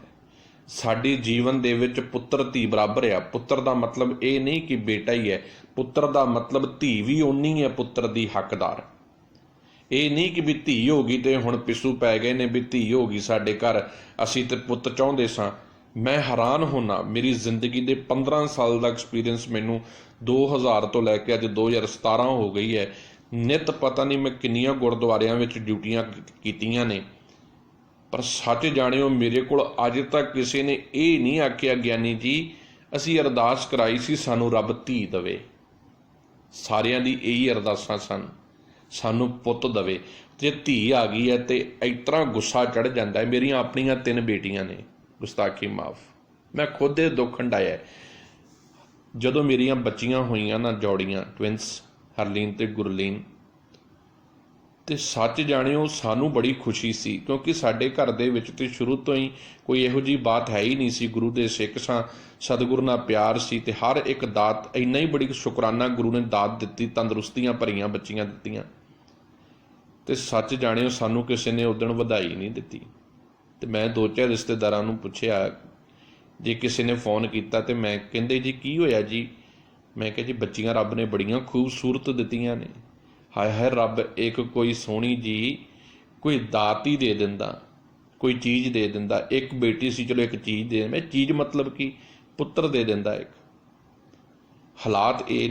ਸਾਡੇ ਜੀਵਨ ਦੇ ਵਿੱਚ ਪੁੱਤਰ ਧੀ ਬਰਾਬਰ ਆ। ਪੁੱਤਰ ਦਾ ਮਤਲਬ ਇਹ ਨਹੀਂ ਕਿ ਬੇਟਾ ਹੀ ਹੈ, ਪੁੱਤਰ ਦਾ ਮਤਲਬ ਧੀ ਵੀ ਓਨੀ ਹੈ ਪੁੱਤਰ ਦੀ ਹੱਕਦਾਰ। ਇਹ ਨਹੀਂ ਕਿ ਵੀ ਧੀ ਹੋ ਗਈ ਤੇ ਹੁਣ ਪਿੱਸੂ ਪੈ ਗਏ ਨੇ ਵੀ ਧੀ ਹੋ ਗਈ ਸਾਡੇ ਘਰ, ਅਸੀਂ ਤੇ ਪੁੱਤ ਚਾਹੁੰਦੇ ਸਾਂ। ਮੈਂ ਹੈਰਾਨ ਹੋਣਾ, ਮੇਰੀ ਜ਼ਿੰਦਗੀ ਦੇ 15 ਸਾਲ ਦਾ ਐਕਸਪੀਰੀਅੰਸ ਮੈਨੂੰ 2000 ਤੋਂ ਲੈ ਕੇ ਅੱਜ 2017 ਹੋ ਗਈ ਹੈ। ਨਿੱਤ ਪਤਾ ਨਹੀਂ ਮੈਂ ਕਿੰਨੀਆਂ ਗੁਰਦੁਆਰਿਆਂ ਵਿੱਚ ਡਿਊਟੀਆਂ ਕੀਤੀਆਂ ਨੇ, ਪਰ ਸੱਚ ਜਾਣਿਓ ਮੇਰੇ ਕੋਲ ਅੱਜ ਤੱਕ ਕਿਸੇ ਨੇ ਇਹ ਨਹੀਂ ਆਖਿਆ, ਗਿਆਨੀ ਜੀ ਅਸੀਂ ਅਰਦਾਸ ਕਰਾਈ ਸੀ ਸਾਨੂੰ ਰੱਬ ਧੀ ਦੇਵੇ। ਸਾਰਿਆਂ ਦੀ ਇਹੀ ਅਰਦਾਸਾਂ ਸਨ, ਸਾਨੂੰ ਪੁੱਤ ਦੇਵੇ। ਜੇ ਧੀ ਆ ਗਈ ਹੈ ਤੇ ਇਸ ਤਰ੍ਹਾਂ ਗੁੱਸਾ ਚੜ੍ਹ ਜਾਂਦਾ ਹੈ। ਮੇਰੀਆਂ ਆਪਣੀਆਂ 3 ਬੇਟੀਆਂ ਨੇ, ਗੁਸਤਾਖੀ ਮਾਫ, ਮੈਂ ਖੁਦ ਇਹ ਦੁੱਖ ਹੰਢਾਇਆ। ਜਦੋਂ ਮੇਰੀਆਂ ਬੱਚੀਆਂ ਹੋਈਆਂ ਨਾ, ਜੋੜੀਆਂ ਟਵਿੰਸ, ਹਰਲੀਨ ਤੇ ਗੁਰਲੀਨ, ਤੇ ਸੱਚ ਜਾਣਿਓ ਸਾਨੂੰ ਬੜੀ ਖੁਸ਼ੀ ਸੀ, ਕਿਉਂਕਿ ਸਾਡੇ ਘਰ ਦੇ ਵਿੱਚ ਤੇ ਸ਼ੁਰੂ ਤੋਂ ਹੀ ਕੋਈ ਇਹੋ ਜਿਹੀ ਬਾਤ ਹੈ ਹੀ ਨਹੀਂ ਸੀ। ਗੁਰੂ ਦੇ ਸਿੱਖ ਸਾਂ, ਸਤਿਗੁਰੂ ਨਾਲ ਪਿਆਰ ਸੀ ਤੇ ਹਰ ਇੱਕ ਦਾਤ, ਇੰਨਾ ਹੀ ਬੜੀ ਸ਼ੁਕਰਾਨਾ ਗੁਰੂ ਨੇ ਦਾਤ ਦਿੱਤੀ, ਤੰਦਰੁਸਤੀਆਂ ਭਰੀਆਂ ਬੱਚੀਆਂ ਦਿੱਤੀਆਂ। ਤੇ ਸੱਚ ਜਾਣਿਓ ਸਾਨੂੰ ਕਿਸੇ ਨੇ ਉਦਣ ਵਧਾਈ ਨਹੀਂ ਦਿੱਤੀ। ਤੇ ਮੈਂ 2-4 ਰਿਸ਼ਤੇਦਾਰਾਂ ਨੂੰ ਪੁੱਛਿਆ, ਜੇ ਕਿਸੇ ਨੇ ਫੋਨ ਕੀਤਾ ਤੇ ਮੈਂ ਕਹਿੰਦੇ ਜੀ ਕੀ ਹੋਇਆ ਜੀ? ਮੈਂ ਕਿਹਾ ਜੀ ਬੱਚੀਆਂ ਰੱਬ ਨੇ ਬੜੀਆਂ ਖੂਬਸੂਰਤ ਦਿੱਤੀਆਂ ਨੇ। ਹਾਏ ਹਾਏ, ਰੱਬ ਇੱਕ ਕੋਈ ਸੋਹਣੀ ਜੀ ਕੋਈ ਦਾਤ ਹੀ ਦੇ ਦਿੰਦਾ, ਕੋਈ ਚੀਜ਼ ਦੇ ਦਿੰਦਾ। ਇੱਕ ਬੇਟੀ ਸੀ, ਚਲੋ ਇੱਕ ਚੀਜ਼ ਦੇ, ਮੈਂ ਚੀਜ਼ ਮਤਲਬ ਕੀ? ਪੁੱਤਰ ਦੇ ਦਿੰਦਾ ਇੱਕ। ਹਾਲਾਤ ਇਹ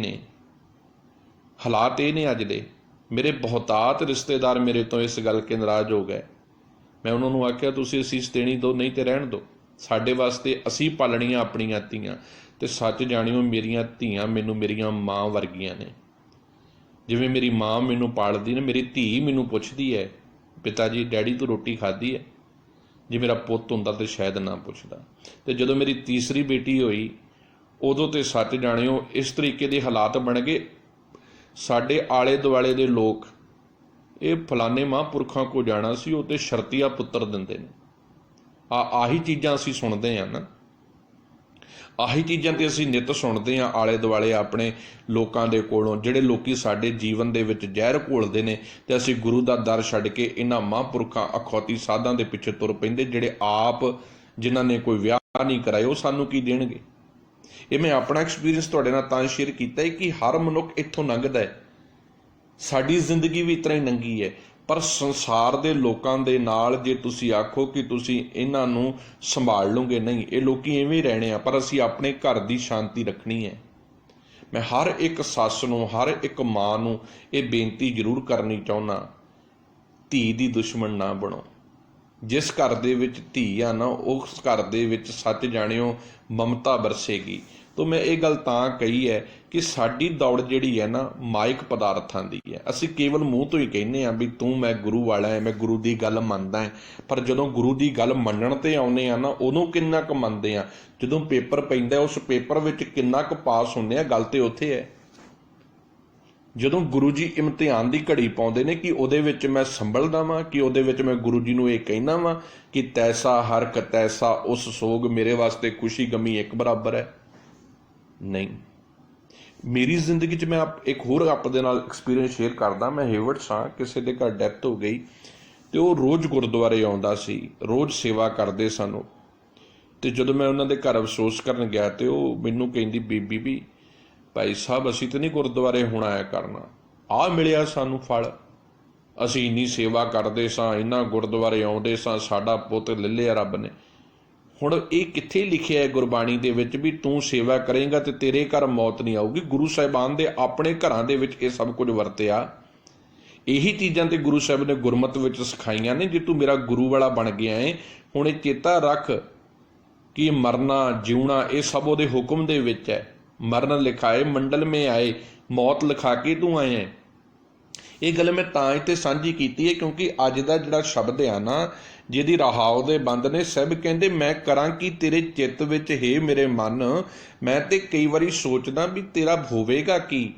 ਨੇ ਅੱਜ ਦੇ। ਮੇਰੇ ਬਹੁਤਾਤ ਰਿਸ਼ਤੇਦਾਰ ਮੇਰੇ ਤੋਂ ਇਸ ਗੱਲ ਕੇ ਨਾਰਾਜ਼ ਹੋ ਗਏ। ਮੈਂ ਉਹਨਾਂ ਨੂੰ ਆਖਿਆ ਤੁਸੀਂ ਅਸੀਸ ਦੇਣੀ ਦਿਓ, ਨਹੀਂ ਤੇ ਰਹਿਣ ਦਿਓ। ਸਾਡੇ ਵਾਸਤੇ ਅਸੀਂ ਪਾਲਣੀਆਂ ਆਪਣੀਆਂ ਧੀਆਂ, ਤੇ ਸੱਚ ਜਾਣਿਓ ਮੇਰੀਆਂ ਧੀਆਂ ਮੈਨੂੰ ਮੇਰੀਆਂ ਮਾਂ ਵਰਗੀਆਂ ਨੇ। ਜਿਵੇਂ ਮੇਰੀ ਮਾਂ ਮੈਨੂੰ ਪਾਲਦੀ ਨੇ, ਮੇਰੀ ਧੀ ਮੈਨੂੰ ਪੁੱਛਦੀ ਹੈ, ਪਿਤਾ ਜੀ ਡੈਡੀ ਤੂੰ ਰੋਟੀ ਖਾਧੀ ਹੈ? ਜੇ ਮੇਰਾ ਪੁੱਤ ਹੁੰਦਾ ਤਾਂ ਸ਼ਾਇਦ ਨਾ ਪੁੱਛਦਾ। ਤੇ ਜਦੋਂ ਮੇਰੀ ਤੀਸਰੀ ਬੇਟੀ ਹੋਈ, ਉਦੋਂ ਤੇ ਸੱਚ ਜਾਣਿਓ ਇਸ ਤਰੀਕੇ ਦੇ ਹਾਲਾਤ ਬਣ ਗਏ। ਸਾਡੇ ਆਲੇ ਦੁਆਲੇ ਦੇ ਲੋਕ ਇਹ ਫਲਾਣੇ ਮਹਾਂਪੁਰਖਾਂ ਕੋਲ ਜਾਣਾ ਸੀ, ਉਹ ਤੇ ਸ਼ਰਤੀਆ ਪੁੱਤਰ ਦਿੰਦੇ ਨੇ। ਆਹੀ ਚੀਜ਼ਾਂ ਅਸੀਂ ਸੁਣਦੇ ਹਾਂ ਨਾ, ਆਹੀ ਚੀਜ਼ਾਂ ਤੇ ਅਸੀਂ ਨਿੱਤ ਸੁਣਦੇ ਹਾਂ ਆਲੇ ਦੁਆਲੇ ਆਪਣੇ ਲੋਕਾਂ ਦੇ ਕੋਲੋਂ, ਜਿਹੜੇ ਲੋਕੀ ਸਾਡੇ ਜੀਵਨ ਦੇ ਵਿੱਚ ਜ਼ਹਿਰ ਘੋਲਦੇ ਨੇ। ਤੇ ਅਸੀਂ ਗੁਰੂ ਦਾ ਦਰ ਛੱਡ ਕੇ ਇਹਨਾਂ ਮਹਾਂਪੁਰਖਾਂ ਅਖੌਤੀ ਸਾਧਾਂ ਦੇ ਪਿੱਛੇ ਤੁਰ ਪੈਂਦੇ, ਜਿਹੜੇ ਆਪ ਜਿਨ੍ਹਾਂ ਨੇ ਕੋਈ ਵਿਆਹ ਨਹੀਂ ਕਰਾਏ, ਉਹ ਸਾਨੂੰ ਕੀ ਦੇਣਗੇ। ਇਹ ਮੈਂ ਆਪਣਾ ਐਕਸਪੀਰੀਅੰਸ ਤੁਹਾਡੇ ਨਾਲ ਤਾਂ ਸ਼ੇਅਰ ਕੀਤਾ ਹੈ ਕਿ ਹਰ ਮਨੁੱਖ ਇੱਥੋਂ ਲੰਘਦਾ ਹੈ। ਸਾਡੀ ਜ਼ਿੰਦਗੀ ਵੀ ਇਸ ਤਰ੍ਹਾਂ ਹੀ ਲੰਘੀ ਹੈ। ਪਰ ਸੰਸਾਰ ਦੇ ਲੋਕਾਂ ਦੇ ਨਾਲ ਜੇ ਤੁਸੀਂ ਆਖੋ ਕਿ ਤੁਸੀਂ ਇਹਨਾਂ ਨੂੰ ਸੰਭਾਲ ਲਓਗੇ, ਨਹੀਂ, ਇਹ ਲੋਕੀ ਇਵੇਂ ਰਹਿਣੇ ਆ। ਪਰ ਅਸੀਂ ਆਪਣੇ ਘਰ ਦੀ ਸ਼ਾਂਤੀ ਰੱਖਣੀ ਹੈ। ਮੈਂ ਹਰ ਇੱਕ ਸੱਸ ਨੂੰ, ਹਰ ਇੱਕ ਮਾਂ ਨੂੰ ਇਹ ਬੇਨਤੀ ਜ਼ਰੂਰ ਕਰਨੀ ਚਾਹੁੰਦਾ, ਧੀ ਦੀ ਦੁਸ਼ਮਣ ਨਾ ਬਣੋ। ਜਿਸ ਘਰ ਦੇ ਵਿੱਚ ਧੀ ਆ ਨਾ, ਉਸ ਘਰ ਦੇ ਵਿੱਚ ਸੱਚ ਜਾਣਿਓ ਮਮਤਾ ਵਰਸੇਗੀ। ਤਾਂ ਮੈਂ ਇਹ ਗੱਲ ਤਾਂ ਕਹੀ ਹੈ ਕਿ ਸਾਡੀ ਦੌੜ ਜਿਹੜੀ ਹੈ ਨਾ ਮਾਇਕ ਪਦਾਰਥਾਂ ਦੀ ਹੈ। ਅਸੀਂ ਕੇਵਲ ਮੂੰਹ ਤੋਂ ਹੀ ਕਹਿੰਦੇ ਹਾਂ ਵੀ ਤੂੰ ਮੈਂ ਗੁਰੂ ਵਾਲਾ ਹੈ, ਮੈਂ ਗੁਰੂ ਦੀ ਗੱਲ ਮੰਨਦਾ ਹੈ। ਪਰ ਜਦੋਂ ਗੁਰੂ ਦੀ ਗੱਲ ਮੰਨਣ 'ਤੇ ਆਉਂਦੇ ਆ ਨਾ, ਉਦੋਂ ਕਿੰਨਾ ਕੁ ਮੰਨਦੇ ਆ। ਜਦੋਂ ਪੇਪਰ ਪੈਂਦਾ, ਉਸ ਪੇਪਰ ਵਿੱਚ ਕਿੰਨਾ ਕੁ ਪਾਸ ਹੁੰਦੇ ਆ, ਗੱਲ ਤੇ ਉੱਥੇ ਹੈ। ਜਦੋਂ ਗੁਰੂ ਜੀ ਇਮਤਿਹਾਨ ਦੀ ਘੜੀ ਪਾਉਂਦੇ ਨੇ ਕਿ ਉਹਦੇ ਵਿੱਚ ਮੈਂ ਸੰਭਲਦਾ ਵਾਂ, ਕਿ ਉਹਦੇ ਵਿੱਚ ਮੈਂ ਗੁਰੂ ਜੀ ਨੂੰ ਇਹ ਕਹਿਣਾ ਵਾਂ ਕਿ ਤੈਸਾ ਹਰਕ ਤੈਸਾ ਉਸ ਸੋਗ, ਮੇਰੇ ਵਾਸਤੇ ਖੁਸ਼ੀ ਗਮੀ ਇੱਕ ਬਰਾਬਰ ਹੈ। ਨਹੀਂ, ਮੇਰੀ ਜ਼ਿੰਦਗੀ 'ਚ ਮੈਂ ਇੱਕ ਹੋਰ ਆਪਣੇ ਨਾਲ ਐਕਸਪੀਰੀਅੰਸ ਸ਼ੇਅਰ ਕਰਦਾ। ਮੈਂ ਹੇਵਰਡ ਸਾਂ, ਕਿਸੇ ਦੇ ਘਰ ਡੈਥ ਹੋ ਗਈ ਅਤੇ ਉਹ ਰੋਜ਼ ਗੁਰਦੁਆਰੇ ਆਉਂਦਾ ਸੀ, ਰੋਜ਼ ਸੇਵਾ ਕਰਦੇ ਸਨ। ਅਤੇ ਜਦੋਂ ਮੈਂ ਉਹਨਾਂ ਦੇ ਘਰ ਅਫਸੋਸ ਕਰਨ ਗਿਆ ਅਤੇ ਉਹ ਮੈਨੂੰ ਕਹਿੰਦੀ, ਬੀਬੀ ਵੀ ਭਾਈ ਸਾਹਿਬ ਅਸੀਂ ਤਾਂ ਨਹੀਂ ਗੁਰਦੁਆਰੇ ਹੁਣ ਆਇਆ ਕਰਨਾ, ਆਹ ਮਿਲਿਆ ਸਾਨੂੰ ਫਲ, ਅਸੀਂ ਇੰਨੀ ਸੇਵਾ ਕਰਦੇ ਸਾਂ, ਇੰਨਾ ਗੁਰਦੁਆਰੇ ਆਉਂਦੇ ਸਾਂ, ਸਾਡਾ ਪੁੱਤ ਲੈ ਲਿਆ ਰੱਬ ਨੇ। ਹੁਣ ਇਹ ਕਿੱਥੇ ਲਿਖਿਆ ਹੈ ਗੁਰਬਾਣੀ ਦੇ ਵਿੱਚ ਵੀ ਤੂੰ ਸੇਵਾ ਕਰੇਂਗਾ ਤੇ ਤੇਰੇ ਘਰ ਮੌਤ ਨਹੀਂ ਆਊਗੀ? ਗੁਰੂ ਸਾਹਿਬਾਨ ਦੇ ਆਪਣੇ ਘਰਾਂ ਦੇ ਵਿੱਚ ਇਹ ਸਭ ਕੁਝ ਵਰਤਿਆ। ਇਹੀ ਚੀਜ਼ਾਂ ਤੇ ਗੁਰੂ ਸਾਹਿਬ ਨੇ ਗੁਰਮਤਿ ਵਿੱਚ ਸਿਖਾਈਆਂ ਨੇ। ਜੇ ਤੂੰ ਮੇਰਾ ਗੁਰੂ ਵਾਲਾ ਬਣ ਗਿਆ ਹੈ, ਹੁਣ ਇਹ ਚੇਤਾ ਰੱਖ ਕਿ ਮਰਨਾ ਜਿਉਣਾ ਇਹ ਸਭ ਉਹਦੇ ਹੁਕਮ ਦੇ ਵਿੱਚ ਹੈ। ਮਰਨ ਲਿਖਾਏ ਮੰਡਲ ਮੇ ਆਏ, ਮੌਤ ਲਿਖਾ ਕੇ ਤੂੰ ਆਏ ਹੈ। ਇਹ ਗੱਲ ਮੈਂ ਤਾਂ ਇੱਥੇ ਸਾਂਝੀ ਕੀਤੀ ਹੈ ਕਿਉਂਕਿ ਅੱਜ ਦਾ ਜਿਹੜਾ ਸ਼ਬਦ ਆ ਨਾ, ਜਿਹਦੀ ਰਹਾਉ ਦੇ ਬੰਦ ਨੇ, ਸਾਹਿਬ ਕਹਿੰਦੇ ਮੈਂ ਕਰਾਂ ਕਿ ਤੇਰੇ ਚਿੱਤ ਵਿੱਚ ਹੈ ਮੇਰੇ ਮਨ। ਮੈਂ ਤੇ ਕਈ ਵਾਰੀ ਸੋਚਦਾ ਵੀ ਤੇਰਾ ਹੋਵੇਗਾ ਕੀ।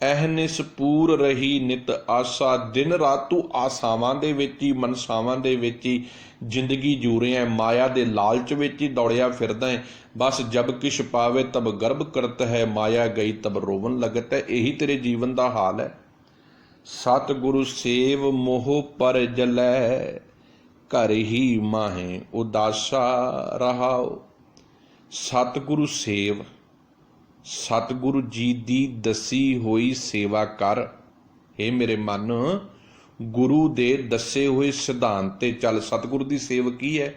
ਅਹਨਿਸ ਪੂਰ ਰਹੀ ਨਿਤ ਆਸਾ, ਦਿਨ ਰਾਤ ਤੂੰ ਆਸਾਵਾਂ ਦੇ ਵਿੱਚ ਹੀ, ਮਨਸਾਵਾਂ ਦੇ ਵਿੱਚ ਹੀ ਜ਼ਿੰਦਗੀ ਜੂ ਰਿਹਾ, ਮਾਇਆ ਦੇ ਲਾਲਚ ਵਿੱਚ ਹੀ ਦੌੜਿਆ ਫਿਰਦਾ ਹੈ। ਬਸ ਜਬ ਕਿਛ ਪਾਵੇ ਤਬ ਗਰਭ ਕਰਤ ਹੈ, ਮਾਇਆ ਗਈ ਤਬ ਰੋਵਨ ਲਗਤ ਹੈ। ਇਹੀ ਤੇਰੇ ਜੀਵਨ ਦਾ ਹਾਲ ਹੈ। ਸਤਿਗੁਰੂ ਸੇਵ ਮੋਹ ਪਰ ਜਲੈ, ਘਰ ਹੀ ਮਾਹੇ ਉਦਾਸਾ ਰਹਾਓ। ਸਤਿਗੁਰੂ ਸੇਵ, ਸਤਿਗੁਰੂ ਜੀ ਦੀ ਦੱਸੀ ਹੋਈ ਸੇਵਾ ਕਰ। ਇਹ ਮੇਰੇ ਮਨ, ਗੁਰੂ ਦੇ ਦੱਸੇ ਹੋਏ ਸਿਧਾਂਤ 'ਤੇ ਚੱਲ। ਸਤਿਗੁਰੂ ਦੀ ਸੇਵਾ ਕੀ ਹੈ?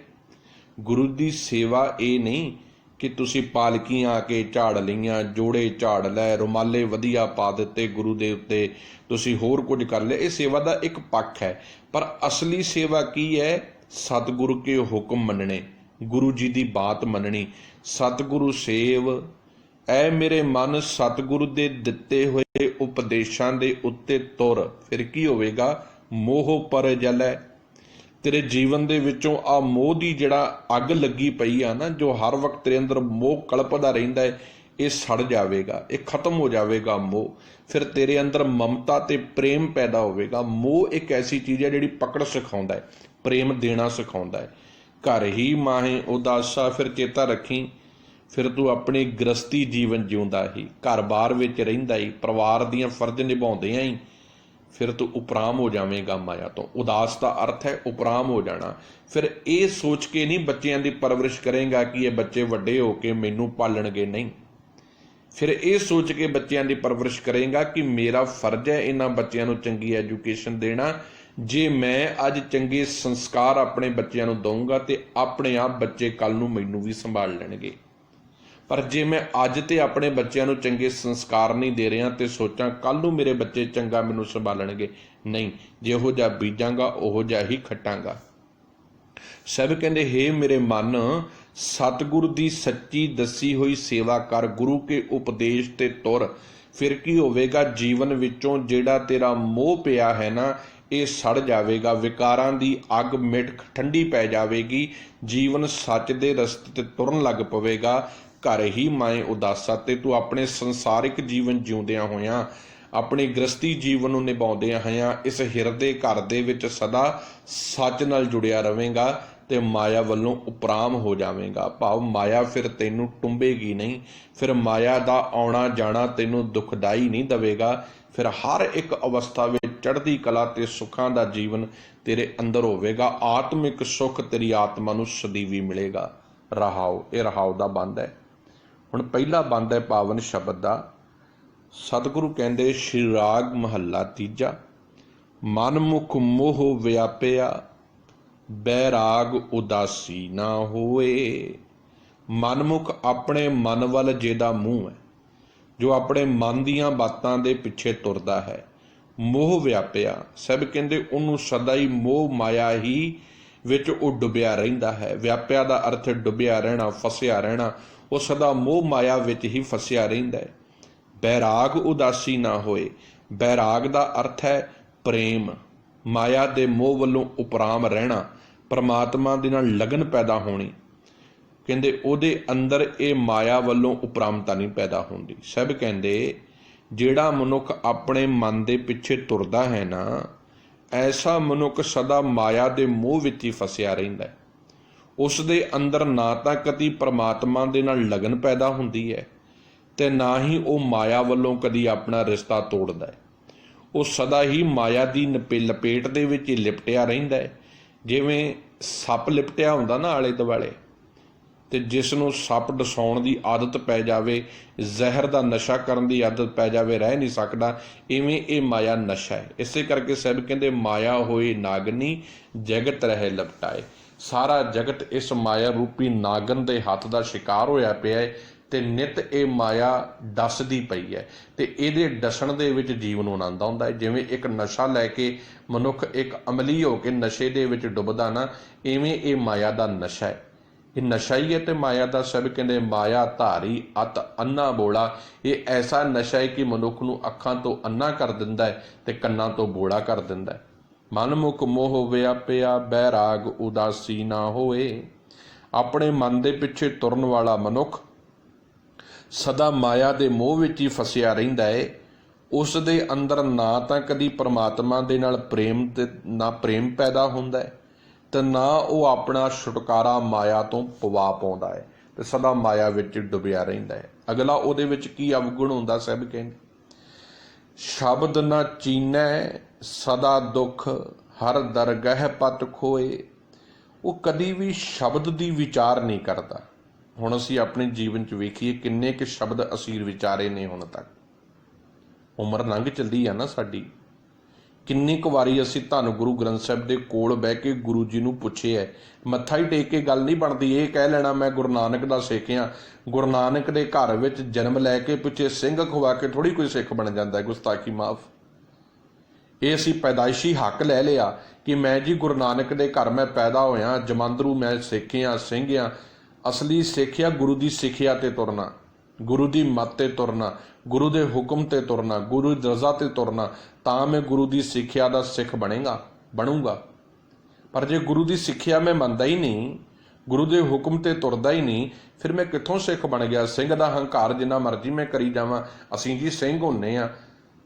ਗੁਰੂ ਦੀ ਸੇਵਾ ਇਹ ਨਹੀਂ ਕਿ ਤੁਸੀਂ ਪਾਲਕੀਆਂ ਆ ਕੇ ਝਾੜ ਲਈਆਂ, ਜੋੜੇ ਝਾੜ ਲੈ, ਰੁਮਾਲੇ ਵਧੀਆ ਪਾ ਦਿੱਤੇ ਗੁਰੂ ਦੇ ਉੱਤੇ, ਤੁਸੀਂ ਹੋਰ ਕੁਝ ਕਰ ਲਿਆ। ਇਹ ਸੇਵਾ ਦਾ ਇੱਕ ਪੱਖ ਹੈ। ਪਰ ਅਸਲੀ ਸੇਵਾ ਕੀ ਹੈ? ਸਤਿਗੁਰੂ ਕੇ ਹੁਕਮ ਮੰਨਣੇ, ਗੁਰੂ ਜੀ ਦੀ ਬਾਤ ਮੰਨਣੀ। ਸਤਿਗੁਰੂ ਸੇਵ ਐ ਮੇਰੇ ਮਨ, ਸਤਿਗੁਰੂ ਦੇ ਦਿੱਤੇ ਹੋਏ ਉਪਦੇਸ਼ਾਂ ਦੇ ਉੱਤੇ ਤੁਰ। ਫਿਰ ਕੀ ਹੋਵੇਗਾ? ਮੋਹ ਪਰ ਜਲੈ। ਤੇਰੇ ਜੀਵਨ ਦੇ ਵਿੱਚੋਂ ਆ ਮੋਹ ਦੀ ਜਿਹੜਾ ਅੱਗ ਲੱਗੀ ਪਈ ਆ ਨਾ, ਜੋ ਹਰ ਵਕਤ ਤੇਰੇ ਅੰਦਰ ਮੋਹ ਕਲਪਦਾ ਰਹਿੰਦਾ ਹੈ, ਇਹ ਸੜ ਜਾਵੇਗਾ, ਇਹ ਖਤਮ ਹੋ ਜਾਵੇਗਾ ਮੋਹ। ਫਿਰ ਤੇਰੇ ਅੰਦਰ ਮਮਤਾ ਤੇ ਪ੍ਰੇਮ ਪੈਦਾ ਹੋਵੇਗਾ। ਮੋਹ ਇੱਕ ਐਸੀ ਚੀਜ਼ ਹੈ ਜਿਹੜੀ ਪਕੜ ਸਿਖਾਉਂਦਾ ਹੈ, ਪ੍ਰੇਮ ਦੇਣਾ ਸਿਖਾਉਂਦਾ ਹੈ। ਘਰ ਹੀ ਮਾਹੇ ਉਦਾਸਾ, ਫਿਰ ਚੇਤਾ ਰੱਖੀ, ਫਿਰ ਤੂੰ ਆਪਣੀ ਗ੍ਰਸਤੀ ਜੀਵਨ ਜਿਉਂਦਾ ਹੀ, ਘਰ-ਬਾਰ ਵਿੱਚ ਰਹਿੰਦਾ ਹੀ, ਪਰਿਵਾਰ ਦੀਆਂ ਫਰਜ਼ ਨਿਭਾਉਂਦਿਆਂ ਹੀ ਫਿਰ ਤੂੰ ਉਪਰਾਮ ਹੋ ਜਾਵੇਂਗਾ ਮਾਇਆ ਤੋਂ। ਉਦਾਸ ਦਾ ਅਰਥ ਹੈ ਉਪਰਾਮ ਹੋ ਜਾਣਾ। ਫਿਰ ਇਹ ਸੋਚ ਕੇ ਨਹੀਂ ਬੱਚਿਆਂ ਦੀ ਪਰਵਰਿਸ਼ ਕਰੇਗਾ ਕਿ ਇਹ ਬੱਚੇ ਵੱਡੇ ਹੋ ਕੇ ਮੈਨੂੰ ਪਾਲਣਗੇ, ਨਹੀਂ। ਫਿਰ ਇਹ ਸੋਚ ਕੇ ਬੱਚਿਆਂ ਦੀ ਪਰਵਰਿਸ਼ ਕਰੇਗਾ ਕਿ ਮੇਰਾ ਫਰਜ਼ ਹੈ ਇਹਨਾਂ ਬੱਚਿਆਂ ਨੂੰ ਚੰਗੀ ਐਜੂਕੇਸ਼ਨ ਦੇਣਾ। ਜੇ ਮੈਂ ਅੱਜ ਚੰਗੇ ਸੰਸਕਾਰ ਆਪਣੇ ਬੱਚਿਆਂ ਨੂੰ ਦਊਂਗਾ ਤੇ ਆਪਣੇ ਆਪ ਬੱਚੇ ਕੱਲ੍ਹ ਨੂੰ ਮੈਨੂੰ ਵੀ ਸੰਭਾਲ ਲੈਣਗੇ। ਪਰ ਜੇ ਮੈਂ ਅੱਜ ਤੇ ਆਪਣੇ ਬੱਚਿਆਂ ਨੂੰ ਚੰਗੇ ਸੰਸਕਾਰ ਨਹੀਂ ਦੇ ਰਿਹਾ ਤੇ ਸੋਚਾਂ ਕੱਲ੍ਹ ਨੂੰ ਮੇਰੇ ਬੱਚੇ ਚੰਗਾ ਮੈਨੂੰ ਸੰਭਾਲਣਗੇ, ਨਹੀਂ, ਜਿਹੋ ਜਿਹਾ ਬੀਜਾਂਗਾ ਉਹੋ ਜਿਹਾ ਹੀ ਖੱਟਾਂਗਾ। ਸਭ ਕਹਿੰਦੇ, ਹੇ ਮੇਰੇ ਮਨ, ਸਤਿਗੁਰ ਦੀ ਸੱਚੀ ਦੱਸੀ ਹੋਈ ਸੇਵਾ ਕਰ, ਗੁਰੂ ਕੇ ਉਪਦੇਸ਼ ਤੇ ਤੁਰ, ਫਿਰ ਕੀ ਹੋਵੇਗਾ? ਜੀਵਨ ਵਿੱਚੋਂ ਜਿਹੜਾ ਤੇਰਾ ਮੋਹ ਪਿਆ ਹੈ ਨਾ, ਇਹ ਸੜ ਜਾਵੇਗਾ। ਵਿਕਾਰਾਂ ਦੀ ਅੱਗ ਮਿਟ ਠੰਡੀ ਪੈ ਜਾਵੇਗੀ। ਜੀਵਨ ਸੱਚ ਦੇ ਰਸਤੇ ਤੇ ਤੁਰਨ ਲੱਗ ਪਵੇਗਾ। ਘਰ ਹੀ ਮਾਏ ਉਦਾਸਾ, ਤੇ ਤੂੰ ਆਪਣੇ ਸੰਸਾਰਿਕ ਜੀਵਨ ਜਿਉਂਦਿਆਂ ਹੋਇਆਂ, ਆਪਣੀ ਗ੍ਰਸਤੀ ਜੀਵਨ ਨੂੰ ਨਿਭਾਉਂਦਿਆਂ ਹੋਇਆਂ ਇਸ ਹਿਰਦੇ ਘਰ ਦੇ ਵਿੱਚ ਸਦਾ ਸੱਚ ਨਾਲ ਜੁੜਿਆ ਰਵੇਂਗਾ ਤੇ ਮਾਇਆ ਵੱਲੋਂ ਉਪਰਾਮ ਹੋ ਜਾਵੇਂਗਾ। ਭਾਵ ਮਾਇਆ ਫਿਰ ਤੈਨੂੰ ਟੁੰਬੇਗੀ ਨਹੀਂ, ਫਿਰ ਮਾਇਆ ਦਾ ਆਉਣਾ ਜਾਣਾ ਤੈਨੂੰ ਦੁਖਦਾਈ ਨਹੀਂ ਦੇਵੇਗਾ। ਫਿਰ ਹਰ ਇੱਕ ਅਵਸਥਾ ਵਿੱਚ ਚੜ੍ਹਦੀ ਕਲਾ ਤੇ ਸੁੱਖਾਂ ਦਾ ਜੀਵਨ ਤੇਰੇ ਅੰਦਰ ਹੋਵੇਗਾ। ਆਤਮਿਕ ਸੁੱਖ ਤੇਰੀ ਆਤਮਾ ਨੂੰ ਸਦੀਵੀ ਮਿਲੇਗਾ। ਰਹਾਓ, ਇਹ ਰਹਾਓ ਦਾ ਬੰਦ ਹੈ। ਹੁਣ ਪਹਿਲਾ ਬੰਦ ਹੈ ਪਾਵਨ ਸ਼ਬਦ ਦਾ। ਸਤਿਗੁਰੂ ਕਹਿੰਦੇ, ਸ਼੍ਰੀ ਰਾਗ ਮਹੱਲਾ ਤੀਜਾ, ਮਨ ਮੁਖ ਮੋਹ ਵਿਆਪਿਆ, ਬੈਰਾਗ ਉਦਾਸੀ ਨਾ ਹੋਏ। ਮਨਮੁਖ ਆਪਣੇ ਮਨ ਵੱਲ ਜਿਹਦਾ ਮੂੰਹ ਹੈ, ਜੋ ਆਪਣੇ ਮਨ ਦੀਆਂ ਬਾਤਾਂ ਦੇ ਪਿੱਛੇ ਤੁਰਦਾ ਹੈ। ਮੋਹ ਵਿਆਪਿਆ, ਸਭ ਕਹਿੰਦੇ ਉਹਨੂੰ ਸਦਾ ਹੀ ਮੋਹ ਮਾਇਆ ਹੀ ਵਿੱਚ ਉਹ ਡੁੱਬਿਆ ਰਹਿੰਦਾ ਹੈ। ਵਿਆਪਿਆ ਦਾ ਅਰਥ ਡੁੱਬਿਆ ਰਹਿਣਾ, ਫਸਿਆ ਰਹਿਣਾ। ਉਹ ਸਦਾ ਮੋਹ ਮਾਇਆ ਵਿੱਚ ਹੀ ਫਸਿਆ ਰਹਿੰਦਾ ਹੈ। ਬੈਰਾਗ ਉਦਾਸੀ ਨਾ ਹੋਏ। ਬੈਰਾਗ ਦਾ ਅਰਥ ਹੈ ਪ੍ਰੇਮ, ਮਾਇਆ ਦੇ ਮੋਹ ਵੱਲੋਂ ਉਪਰਾਮ ਰਹਿਣਾ, ਪਰਮਾਤਮਾ ਦੇ ਨਾਲ ਲਗਨ ਪੈਦਾ ਹੋਣੀ। ਕਹਿੰਦੇ ਉਹਦੇ ਅੰਦਰ ਇਹ ਮਾਇਆ ਵੱਲੋਂ ਉਪਰਾਮਤਾ ਨਹੀਂ ਪੈਦਾ ਹੁੰਦੀ। ਸਭ ਕਹਿੰਦੇ, ਜਿਹੜਾ ਮਨੁੱਖ ਆਪਣੇ ਮਨ ਦੇ ਪਿੱਛੇ ਤੁਰਦਾ ਹੈ ਨਾ, ਐਸਾ ਮਨੁੱਖ ਸਦਾ ਮਾਇਆ ਦੇ ਮੋਹ ਵਿੱਚ ਹੀ ਫਸਿਆ ਰਹਿੰਦਾ ਹੈ। ਉਸ ਦੇ ਅੰਦਰ ਨਾ ਤਾਂ ਕਦੀ ਪਰਮਾਤਮਾ ਦੇ ਨਾਲ ਲਗਨ ਪੈਦਾ ਹੁੰਦੀ ਹੈ ਤੇ ਨਾ ਹੀ ਉਹ ਮਾਇਆ ਵੱਲੋਂ ਕਦੀ ਆਪਣਾ ਰਿਸ਼ਤਾ ਤੋੜਦਾ ਹੈ। ਉਹ ਸਦਾ ਹੀ ਮਾਇਆ ਦੀ ਲਪੇਟ ਦੇ ਵਿੱਚ ਹੀ ਲਿਪਟਿਆ ਰਹਿੰਦਾ ਹੈ। ਜਿਵੇਂ ਸੱਪ ਲਿਪਟਿਆ ਹੁੰਦਾ ਨਾ ਆਲੇ ਦੁਆਲੇ, ਤੇ ਜਿਸ ਨੂੰ ਸੱਪ ਡਸਾਉਣ ਦੀ ਆਦਤ ਪੈ ਜਾਵੇ, ਜ਼ਹਿਰ ਦਾ ਨਸ਼ਾ ਕਰਨ ਦੀ ਆਦਤ ਪੈ ਜਾਵੇ, ਰਹਿ ਨਹੀਂ ਸਕਦਾ। ਇਵੇਂ ਇਹ ਮਾਇਆ ਨਸ਼ਾ ਹੈ। ਇਸੇ ਕਰਕੇ ਸਭ ਕਹਿੰਦੇ, ਮਾਇਆ ਹੋਏ ਨਾਗਨੀ, ਜਗਤ ਰਹੇ ਲਪਟਾਏ। ਸਾਰਾ ਜਗਤ ਇਸ ਮਾਇਆ ਰੂਪੀ ਨਾਗਨ ਦੇ ਹੱਥ ਦਾ ਸ਼ਿਕਾਰ ਹੋਇਆ ਪਿਆ ਹੈ ਤੇ ਨਿਤ ਇਹ ਮਾਇਆ ਡਸਦੀ ਪਈ ਹੈ ਤੇ ਇਹਦੇ ਡਸਣ ਦੇ ਵਿੱਚ ਜੀਵਨ ਨੂੰ ਆਨੰਦ ਆਉਂਦਾ ਹੈ। ਜਿਵੇਂ ਇੱਕ ਨਸ਼ਾ ਲੈ ਕੇ ਮਨੁੱਖ ਇੱਕ ਅਮਲੀ ਹੋ ਕੇ ਨਸ਼ੇ ਦੇ ਵਿੱਚ ਡੁੱਬਦਾ ਨਾ, ਇਵੇਂ ਇਹ ਮਾਇਆ ਦਾ ਨਸ਼ਾ ਹੈ। ਇਹ ਨਸ਼ਾ ਹੀ ਹੈ ਤੇ ਮਾਇਆ ਦਾ। ਸਭ ਕਹਿੰਦੇ, ਮਾਇਆ ਧਾਰੀ ਅਤ ਅੰਨਾ ਬੋਲਾ। ਇਹ ਐਸਾ ਨਸ਼ਾ ਹੈ ਕਿ ਮਨੁੱਖ ਨੂੰ ਅੱਖਾਂ ਤੋਂ ਅੰਨਾ ਕਰ ਦਿੰਦਾ ਹੈ ਤੇ ਕੰਨਾਂ ਤੋਂ ਬੋਲਾ ਕਰ ਦਿੰਦਾ ਹੈ। ਮਨਮੁਖ ਮੋਹ ਵਿਆਪਿਆ, ਬੈਰਾਗ ਉਦਾਸੀ ਨਾ ਹੋਏ। ਆਪਣੇ ਮਨ ਦੇ ਪਿੱਛੇ ਤੁਰਨ ਵਾਲਾ ਮਨੁੱਖ ਸਦਾ ਮਾਇਆ ਦੇ ਮੋਹ ਵਿੱਚ ਹੀ ਫਸਿਆ ਰਹਿੰਦਾ ਹੈ। ਉਸ ਦੇ ਅੰਦਰ ਨਾ ਤਾਂ ਕਦੀ ਪਰਮਾਤਮਾ ਦੇ ਨਾਲ ਪ੍ਰੇਮ ਪੈਦਾ ਹੁੰਦਾ ਹੈ ਤੇ ਨਾ ਉਹ ਆਪਣਾ ਛੁਟਕਾਰਾ ਮਾਇਆ ਤੋਂ ਪਵਾ ਪਾਉਂਦਾ ਹੈ ਤੇ ਸਦਾ ਮਾਇਆ ਵਿੱਚ ਡੁੱਬਿਆ ਰਹਿੰਦਾ ਹੈ। ਅਗਲਾ ਉਹਦੇ ਵਿੱਚ ਕੀ ਅਵਗੁਣ ਹੁੰਦਾ? ਸਭ ਕਹਿੰਦੇ, ਸ਼ਬਦ ਨਾ ਚੀਨੈ ਸਦਾ ਦੁੱਖ, ਹਰ ਦਰਗਹਿ ਪਤ ਖੋਏ। ਉਹ ਕਦੀ ਵੀ ਸ਼ਬਦ ਦੀ ਵਿਚਾਰ ਨਹੀਂ ਕਰਦਾ। ਹੁਣ ਅਸੀਂ ਆਪਣੇ ਜੀਵਨ 'ਚ ਵੇਖੀਏ ਕਿੰਨੇ ਕੁ ਸ਼ਬਦ ਅਸੀਂ ਵਿਚਾਰੇ ਨੇ ਹੁਣ ਤੱਕ। ਉਮਰ ਲੰਘ ਚੱਲੀ ਆ ਨਾ ਸਾਡੀ। ਕਿੰਨੀ ਕੁ ਵਾਰੀ ਅਸੀਂ ਧੰਨ ਗੁਰੂ ਗ੍ਰੰਥ ਸਾਹਿਬ ਦੇ ਕੋਲ ਬਹਿ ਕੇ ਗੁਰੂ ਜੀ ਨੂੰ ਪੁੱਛਿਆ। ਮੱਥਾ ਹੀ ਟੇਕ ਕੇ ਗੱਲ ਨਹੀਂ ਬਣਦੀ। ਇਹ ਕਹਿ ਲੈਣਾ ਮੈਂ ਗੁਰੂ ਨਾਨਕ ਦਾ ਸਿੱਖ ਹਾਂ। ਗੁਰੂ ਨਾਨਕ ਦੇ ਘਰ ਵਿੱਚ ਜਨਮ ਲੈ ਕੇ ਪਿੱਛੇ ਸਿੰਘ ਖਵਾ ਕੇ ਥੋੜ੍ਹੀ ਕੋਈ ਸਿੱਖ ਬਣ ਜਾਂਦਾ ਹੈ। ਗੁਸਤਾਖੀ ਮਾਫ। ਇਹ ਅਸੀਂ ਪੈਦਾਇਸ਼ੀ ਹੱਕ ਲੈ ਲਿਆ ਕਿ ਮੈਂ ਜੀ ਗੁਰੂ ਨਾਨਕ ਦੇ ਘਰ ਮੈਂ ਪੈਦਾ ਹੋਇਆ, ਜਮਾਂਦਰੂ ਮੈਂ ਸਿੱਖ ਹਾਂ, ਸਿੰਘ ਹਾਂ। ਅਸਲੀ ਸਿੱਖਿਆ ਗੁਰੂ ਦੀ ਸਿੱਖਿਆ ਤੇ ਤੁਰਨਾ, ਗੁਰੂ ਦੀ ਮੱਤ ਤੇ ਤੁਰਨਾ, ਗੁਰੂ ਦੇ ਹੁਕਮ ਤੇ ਤੁਰਨਾ, ਗੁਰੂ ਦੀ ਰਜ਼ਾ ਤੇ ਤੁਰਨਾ, ਤਾਂ ਮੈਂ ਗੁਰੂ ਦੀ ਸਿੱਖਿਆ ਦਾ ਸਿੱਖ ਬਣੂੰਗਾ। ਪਰ ਜੇ ਗੁਰੂ ਦੀ ਸਿੱਖਿਆ ਮੈਂ ਮੰਨਦਾ ਹੀ ਨਹੀਂ, ਗੁਰੂ ਦੇ ਹੁਕਮ ਤੇ ਤੁਰਦਾ ਹੀ ਨਹੀਂ, ਫਿਰ ਮੈਂ ਕਿੱਥੋਂ ਸਿੱਖ ਬਣ ਗਿਆ? ਸਿੰਘ ਦਾ ਹੰਕਾਰ ਜਿੰਨਾ ਮਰਜ਼ੀ ਮੈਂ ਕਰੀ ਜਾਵਾਂ, ਅਸੀਂ ਜੀ ਸਿੰਘ ਹੁੰਨੇ ਆ।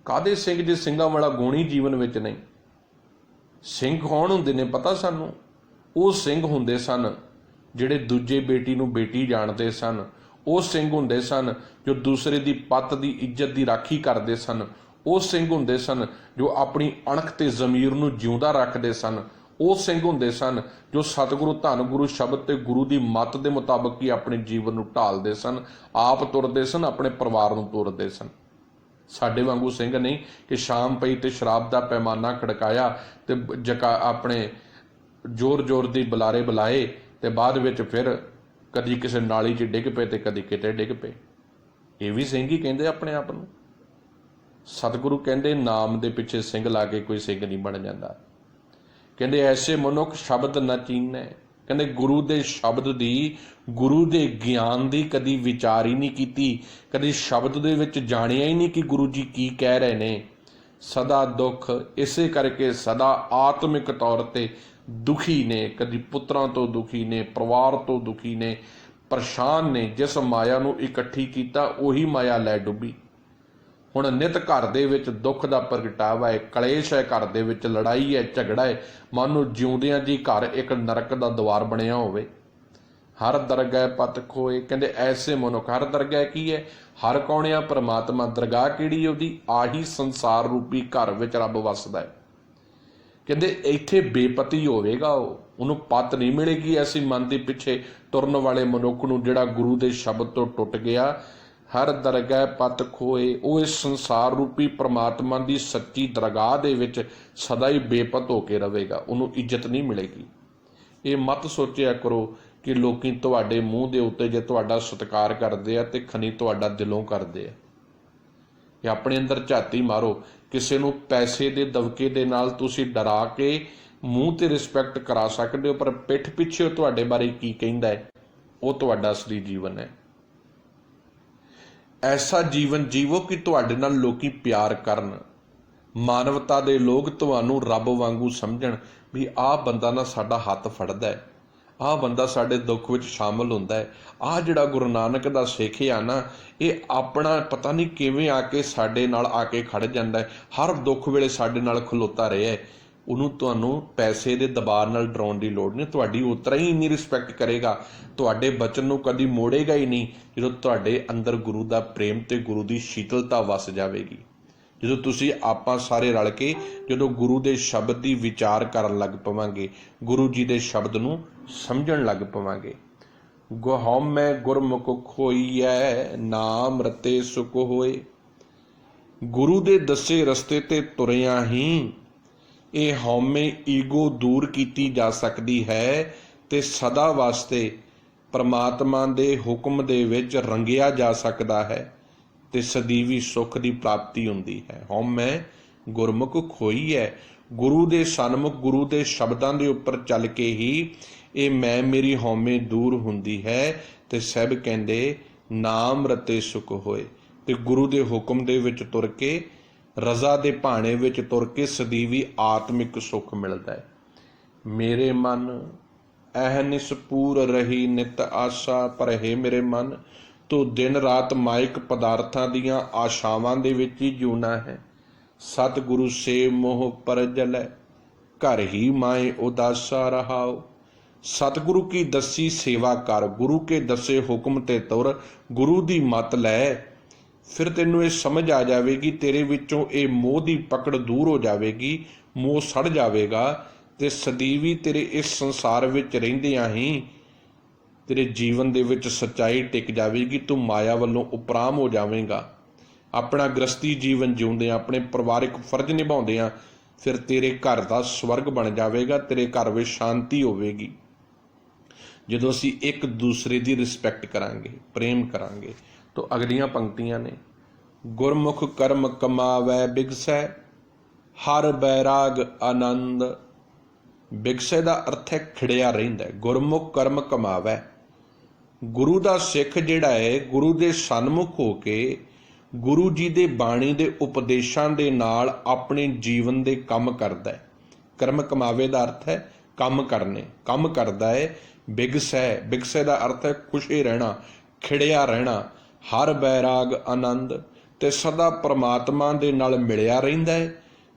ਕਾਹਦੇ ਸਿੰਘ ਜੇ ਸਿੰਘਾਂ ਵਾਲਾ ਗੁਣ ਹੀ ਜੀਵਨ ਵਿੱਚ ਨਹੀਂ? ਸਿੰਘ ਕੌਣ ਹੁੰਦੇ ਨੇ ਪਤਾ ਸਾਨੂੰ? ਉਹ ਸਿੰਘ ਹੁੰਦੇ ਸਨ ਜਿਹੜੇ ਦੂਜੇ ਬੇਟੀ ਨੂੰ ਬੇਟੀ ਜਾਣਦੇ ਸਨ। ਉਹ ਸਿੰਘ ਹੁੰਦੇ ਸਨ ਜੋ ਦੂਸਰੇ ਦੀ ਪੱਤ ਦੀ ਇੱਜ਼ਤ ਦੀ ਰਾਖੀ ਕਰਦੇ ਸਨ। ਉਹ ਸਿੰਘ ਹੁੰਦੇ ਸਨ ਜੋ ਆਪਣੀ ਅਣਖ ਤੇ ਜ਼ਮੀਰ ਨੂੰ ਜਿਉਂਦਾ ਰੱਖਦੇ ਸਨ। ਉਹ ਸਿੰਘ ਹੁੰਦੇ ਸਨ ਜੋ ਸਤਿਗੁਰੂ ਧੰਨ ਗੁਰੂ ਸ਼ਬਦ ਤੇ ਗੁਰੂ ਦੀ ਮੱਤ ਦੇ ਮੁਤਾਬਕ ਹੀ ਆਪਣੇ ਜੀਵਨ ਨੂੰ ਢਾਲਦੇ ਸਨ, ਆਪ ਤੁਰਦੇ ਸਨ, ਆਪਣੇ ਪਰਿਵਾਰ ਨੂੰ ਤੋਰਦੇ ਸਨ। ਸਾਡੇ ਵਾਂਗੂ ਸਿੰਘ ਨਹੀਂ ਕਿ ਸ਼ਾਮ ਪਈ ਤੇ ਸ਼ਰਾਬ ਦਾ ਪੈਮਾਨਾ ਖੜਕਾਇਆ ਤੇ ਆਪਣੇ ਜ਼ੋਰ ਦੀ ਬੁਲਾਰੇ ਬੁਲਾਏ ਤੇ ਬਾਅਦ ਵਿੱਚ ਫਿਰ कदी किसी नाली 'ਚ डिग पे तो कदी किते डिग पे। ये भी ਸਿੰਘ ही कहते अपने आप ਨੂੰ। सतगुरु कहते नाम के पिछे ਸਿੰਘ ला के कोई ਸਿੰਘ नहीं बन जाता। कहते ऐसे मनुख शब्द न चीनै। कहते गुरु के शब्द की, गुरु के ज्ञान की कदी विचार ही नहीं की, कदी शब्द दे विच जानिया ही नहीं कि गुरु जी की कह रहे ने। सदा दुख, इसे करके सदा आत्मिक तौर पर दुखी ने, कदी पुत्रां तो दुखी ने, परिवार तो दुखी ने, परेशान ने। जिस माया नूं इकट्ठी कीता उही माया लै डुबी। हुण नित घर दे विच दुख दा प्रगटावा है, कलेश है, घर दे विच लड़ाई है, झगड़ा है, मानो जिउंदियां जी घर एक नरक दा द्वार बनिया होवे। हर दरगाह पत खोए। कहंदे ऐसे मनुख, हर दरगाह की है, हर कौन आ? परमात्मा। दरगाह किहड़ी है उहदी? आही संसार रूपी घर विच रब वसदा है। कहंदे इत्थे बेपति होवेगा, उहनूं पत नहीं मिलेगी। ऐसी मन दे पिछे तुरन वाले मनुख नूं जिहड़ा गुरु दे शब्द तो टुट गया। हर दरगाह पत खोए। वो इस संसार रूपी परमात्मा की सच्ची दरगाह दे विच सदा ही बेपत होके रहेगा, उन्होंने इज्जत नहीं मिलेगी। ये मत सोचिया करो कि लोकी तुहाडे मूँह दे उत्ते जे तुहाडा सत्कार करते हैं तो खनी तुहाडा दिलों करते हैं। ये अपने अंदर झाती मारो। किसी नूं पैसे दे दबके दे नाल तुसीं डरा के मूँह ते रिस्पैक्ट करा सकते हो, पर पिठ पिछे तुहाडे बारे की कहिंदा है, वो तुहाडा असली जीवन है। ऐसा जीवन जीवो कि तुहाडे नाल लोकी प्यार करन, मानवता दे लोग तुहानूं रब वांगू समझण भी आह बंदा ना साडा हत्थ फड़दा है, आह बंदा साडे दुख विच शामिल हुंदा है, आह जिहड़ा गुरु नानक दा सिख आ ना, ये अपना पता नहीं किवें आके साडे नाल आके खड़ जांदा है, हर दुख वेले साडे नाल खलोता रहा है। ਉਹਨੂੰ ਤੁਹਾਨੂੰ पैसे के दबाव नाल डराउण की लोड़ नहीं। तुहाडी उतरा ही इन्नी रिस्पैक्ट करेगा, तुहाडे बचन नूं कदी मोड़ेगा ही नहीं जदों तुहाडे अंदर गुरु का प्रेम ते गुरु की शीतलता वस जाएगी। जदों तुसीं आपां सारे रल के जदों गुरु के शब्द की विचार करन लग पवांगे, गुरु जी के शब्द नूं समझण लग पवांगे। गुहौमै गुरमुख खोईਐ, नाम रते सुख होए। गुरु दे दसे रस्ते ते तुरिया ही ये हौमे ईगो दूर की जा सकती है ते सदा वास्ते परमात्मा दे हुक्म दे विच रंगिया जा सकता है ते सदीवी सुख की प्राप्ति हुंदी है। हौमे गुरमुख खोई है। गुरु दे सन्मुख गुरु दे शब्दां दे उपर चल के ही ये मैं मेरी हौमे दूर हुंदी है ते सब कहंदे नाम रते सुख होए। ते गुरु दे हुक्म दे विच तुर के रजा दे भाणे विच तुर के सदीवी आत्मिक सुख मिलता है। मेरे मन अहनिस पूर रही नित आशा, पर हे मेरे मन तो दिन रात माइक पदार्थां दियां आशावां दे विच ही जूना है। सतगुरु से मोह पर जलै, घर ही माए उदासा रहाओ। सतगुरु की दसी सेवा कर, गुरु के दसे हुक्म ते तुर, गुरु दी मत लै, फिर तेनों ये समझ आ जाएगी, तेरे विचों ये मोह की पकड़ दूर हो जाएगी, मोह सड़ जाएगा ते सदीवी तेरे इस संसार विच रहिंदियां ही तेरे जीवन दे विच सच्चाई टिक जाएगी। तू माया वालों उपराम हो जाएगा। अपना गृहस्थी जीवन जिउंदे अपने परिवारिक फर्ज निभाउंदे फिर तेरे घर का स्वर्ग बन जाएगा, तेरे घर विच शांति होवेगी। जदों असीं एक दूसरे की रिस्पैक्ट करांगे, प्रेम करांगे। तो अगलियां पंक्तियां ने, गुरमुख कर्म कमावै बिगसै, हर बैराग आनंद। बिगसै का अर्थ है खिड़िया रहिंदा है। गुरमुख कर्म कमावै, गुरु का सिख जिहड़ा है गुरु के सन्मुख हो के गुरु जी के बाणी के उपदेशों के नाल अपने जीवन के काम करता है। कर्म कमावे का अर्थ है काम करने, काम करता है। बिगसै, बिगसै का अर्थ है खुशे रहना, खिड़िया रहना। हर बैराग आनंद, ते सदा परमात्मा दे नाल मिलिया रहिंदा है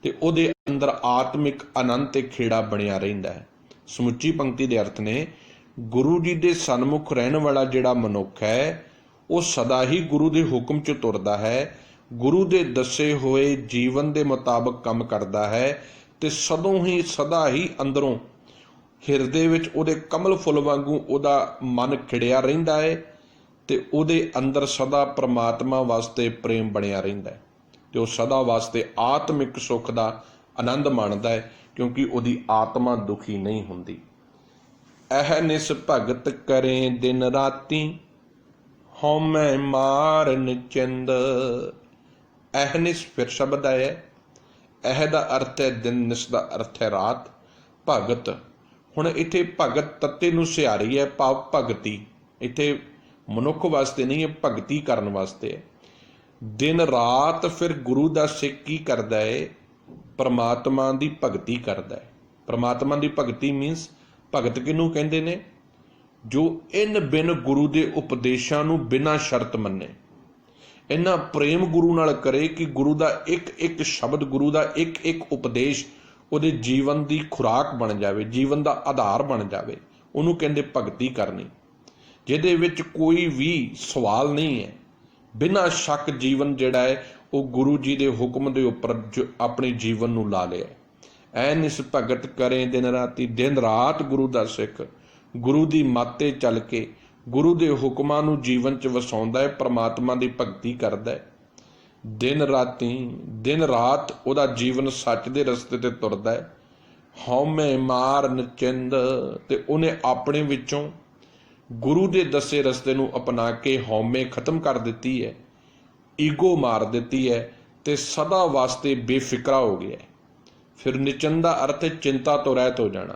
ते उहदे अंदर आत्मिक आनंद ते खेड़ा बनिया रहिंदा है। समुची पंक्ति दे अर्थ ने, गुरु जी दे सन्मुख रहने वाला जिहड़ा मनुख है वो सदा ही गुरु दे हुक्म च तुरदा है, गुरु दे दसे होए जीवन दे मुताबक काम करदा है ते सदा ही अंदरों हिरदे विच उहदे कमल फुल वांगू उहदा मन खिड़िया रहिंदा है ते उहदे अंदर सदा परमात्मा वास्ते प्रेम बनिया रहिंदा है ते वो सदा वास्ते आत्मिक सुख का आनंद माणदा है, क्योंकि उहदी आत्मा दुखी नहीं हुंदी। ਅਹਨਿਸ ਭਗਤ ਕਰੇ ਦਿਨ ਰਾਤੀ, ਹਉਮੈ ਮਾਰਨ ਚਿੰਦ। ਅਹਨਿਸ ਫਿਰ ਸ਼ਬਦ ਆਇਆ। ਅਹ ਦਾ ਅਰਥ ਹੈ ਦਿਨ, ਨਿਸ ਦਾ ਅਰਥ ਹੈ ਰਾਤ। ਭਗਤ, ਹੁਣ ਇੱਥੇ ਭਗਤ ਤੱਤੇ ਨੂੰ ਸਿਹਾਰੀ ਹੈ, ਭਾਵ ਭਗਤੀ। ਇੱਥੇ ਮਨੁੱਖ ਵਾਸਤੇ ਨਹੀਂ, ਹੈ ਭਗਤੀ ਕਰਨ ਵਾਸਤੇ ਹੈ। ਦਿਨ ਰਾਤ ਫਿਰ ਗੁਰੂ ਦਾ ਸਿੱਖ ਕੀ ਕਰਦਾ ਹੈ? ਪਰਮਾਤਮਾ ਦੀ ਭਗਤੀ ਕਰਦਾ ਹੈ। ਪਰਮਾਤਮਾ ਦੀ ਭਗਤੀ ਮੀਨਸ, ਭਗਤ ਕਿਹਨੂੰ ਕਹਿੰਦੇ ਨੇ? ਜੋ ਇਨ ਬਿਨ ਗੁਰੂ ਦੇ ਉਪਦੇਸ਼ਾਂ ਨੂੰ ਬਿਨਾਂ ਸ਼ਰਤ ਮੰਨੇ, ਇੰਨਾ ਪ੍ਰੇਮ ਗੁਰੂ ਨਾਲ ਕਰੇ ਕਿ ਗੁਰੂ ਦਾ ਇੱਕ ਇੱਕ ਸ਼ਬਦ, ਗੁਰੂ ਦਾ ਇੱਕ ਇੱਕ ਉਪਦੇਸ਼ ਉਹਦੇ ਜੀਵਨ ਦੀ ਖੁਰਾਕ ਬਣ ਜਾਵੇ, ਜੀਵਨ ਦਾ ਆਧਾਰ ਬਣ ਜਾਵੇ। ਉਹਨੂੰ ਕਹਿੰਦੇ ਭਗਤੀ ਕਰਨੀ, ਜਿਹਦੇ ਵਿੱਚ ਕੋਈ ਵੀ ਸਵਾਲ ਨਹੀਂ ਹੈ, ਬਿਨਾਂ ਸ਼ੱਕ ਜੀਵਨ ਜਿਹੜਾ ਹੈ ਉਹ ਗੁਰੂ ਜੀ ਦੇ ਹੁਕਮ ਦੇ ਉੱਪਰ ਆਪਣੇ ਜੀਵਨ ਨੂੰ ਲਾ ਲਿਆ। ਐਨਿਸ ਭਗਤ ਕਰੇ ਦਿਨ ਰਾਤੀ, ਦਿਨ ਰਾਤ ਗੁਰੂ ਦਾ ਸਿੱਖ ਗੁਰੂ ਦੀ ਮੱਤ 'ਤੇ ਚੱਲ ਕੇ ਗੁਰੂ ਦੇ ਹੁਕਮਾਂ ਨੂੰ ਜੀਵਨ 'ਚ ਵਸਾਉਂਦਾ ਹੈ, ਪਰਮਾਤਮਾ ਦੀ ਭਗਤੀ ਕਰਦਾ ਹੈ। ਦਿਨ ਰਾਤ ਉਹਦਾ ਜੀਵਨ ਸੱਚ ਦੇ ਰਸਤੇ 'ਤੇ ਤੁਰਦਾ ਹੈ। ਹਉਮੈ ਮਾਰਨ ਚਿੰਦ, ਤੇ ਉਹਨੇ ਆਪਣੇ ਵਿੱਚੋਂ ਗੁਰੂ ਦੇ ਦੱਸੇ ਰਸਤੇ ਨੂੰ ਅਪਣਾ ਕੇ ਹਉਮੈ ਖਤਮ ਕਰ ਦਿੱਤੀ ਹੈ, ਈਗੋ ਮਾਰ ਦਿੱਤੀ ਹੈ, ਤੇ ਸਦਾ ਵਾਸਤੇ ਬੇਫਿਕਰਾ ਹੋ ਗਿਆ। ਫਿਰ ਨਿਚਿੰਦ ਦਾ ਅਰਥ ਹੈ ਚਿੰਤਾ ਤੋਂ ਰਹਿਤ ਹੋ ਜਾਣਾ।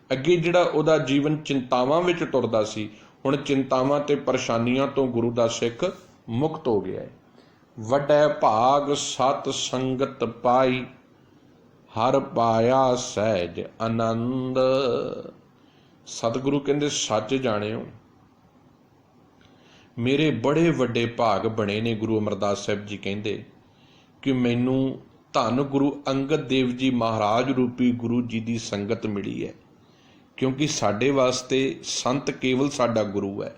ਅੱਗੇ ਜਿਹੜਾ ਉਹਦਾ ਜੀਵਨ ਚਿੰਤਾਵਾਂ ਵਿੱਚ ਤੁਰਦਾ ਸੀ, ਹੁਣ ਚਿੰਤਾਵਾਂ ਤੇ ਪਰੇਸ਼ਾਨੀਆਂ ਤੋਂ ਗੁਰੂ ਦਾ ਸਿੱਖ ਮੁਕਤ ਹੋ ਗਿਆ ਹੈ। ਵੱਡਾ ਭਾਗ ਸਤ ਸੰਗਤ ਪਾਈ, ਹਰ ਪਾਇਆ ਸਹਿਜ ਆਨੰਦ। ਸਤਿਗੁਰੂ ਕਹਿੰਦੇ ਸੱਚ ਜਾਣਿਓ, ਮੇਰੇ ਬੜੇ ਵੱਡੇ ਭਾਗ ਬਣੇ ਨੇ। ਗੁਰੂ ਅਮਰਦਾਸ ਸਾਹਿਬ ਜੀ ਕਹਿੰਦੇ ਕਿ ਮੈਨੂੰ ਧੰਨ ਗੁਰੂ ਅੰਗਦ ਦੇਵ ਜੀ ਮਹਾਰਾਜ ਰੂਪੀ ਗੁਰੂ ਜੀ ਦੀ ਸੰਗਤ ਮਿਲੀ ਹੈ, ਕਿਉਂਕਿ ਸਾਡੇ ਵਾਸਤੇ ਸੰਤ ਕੇਵਲ ਸਾਡਾ ਗੁਰੂ ਹੈ,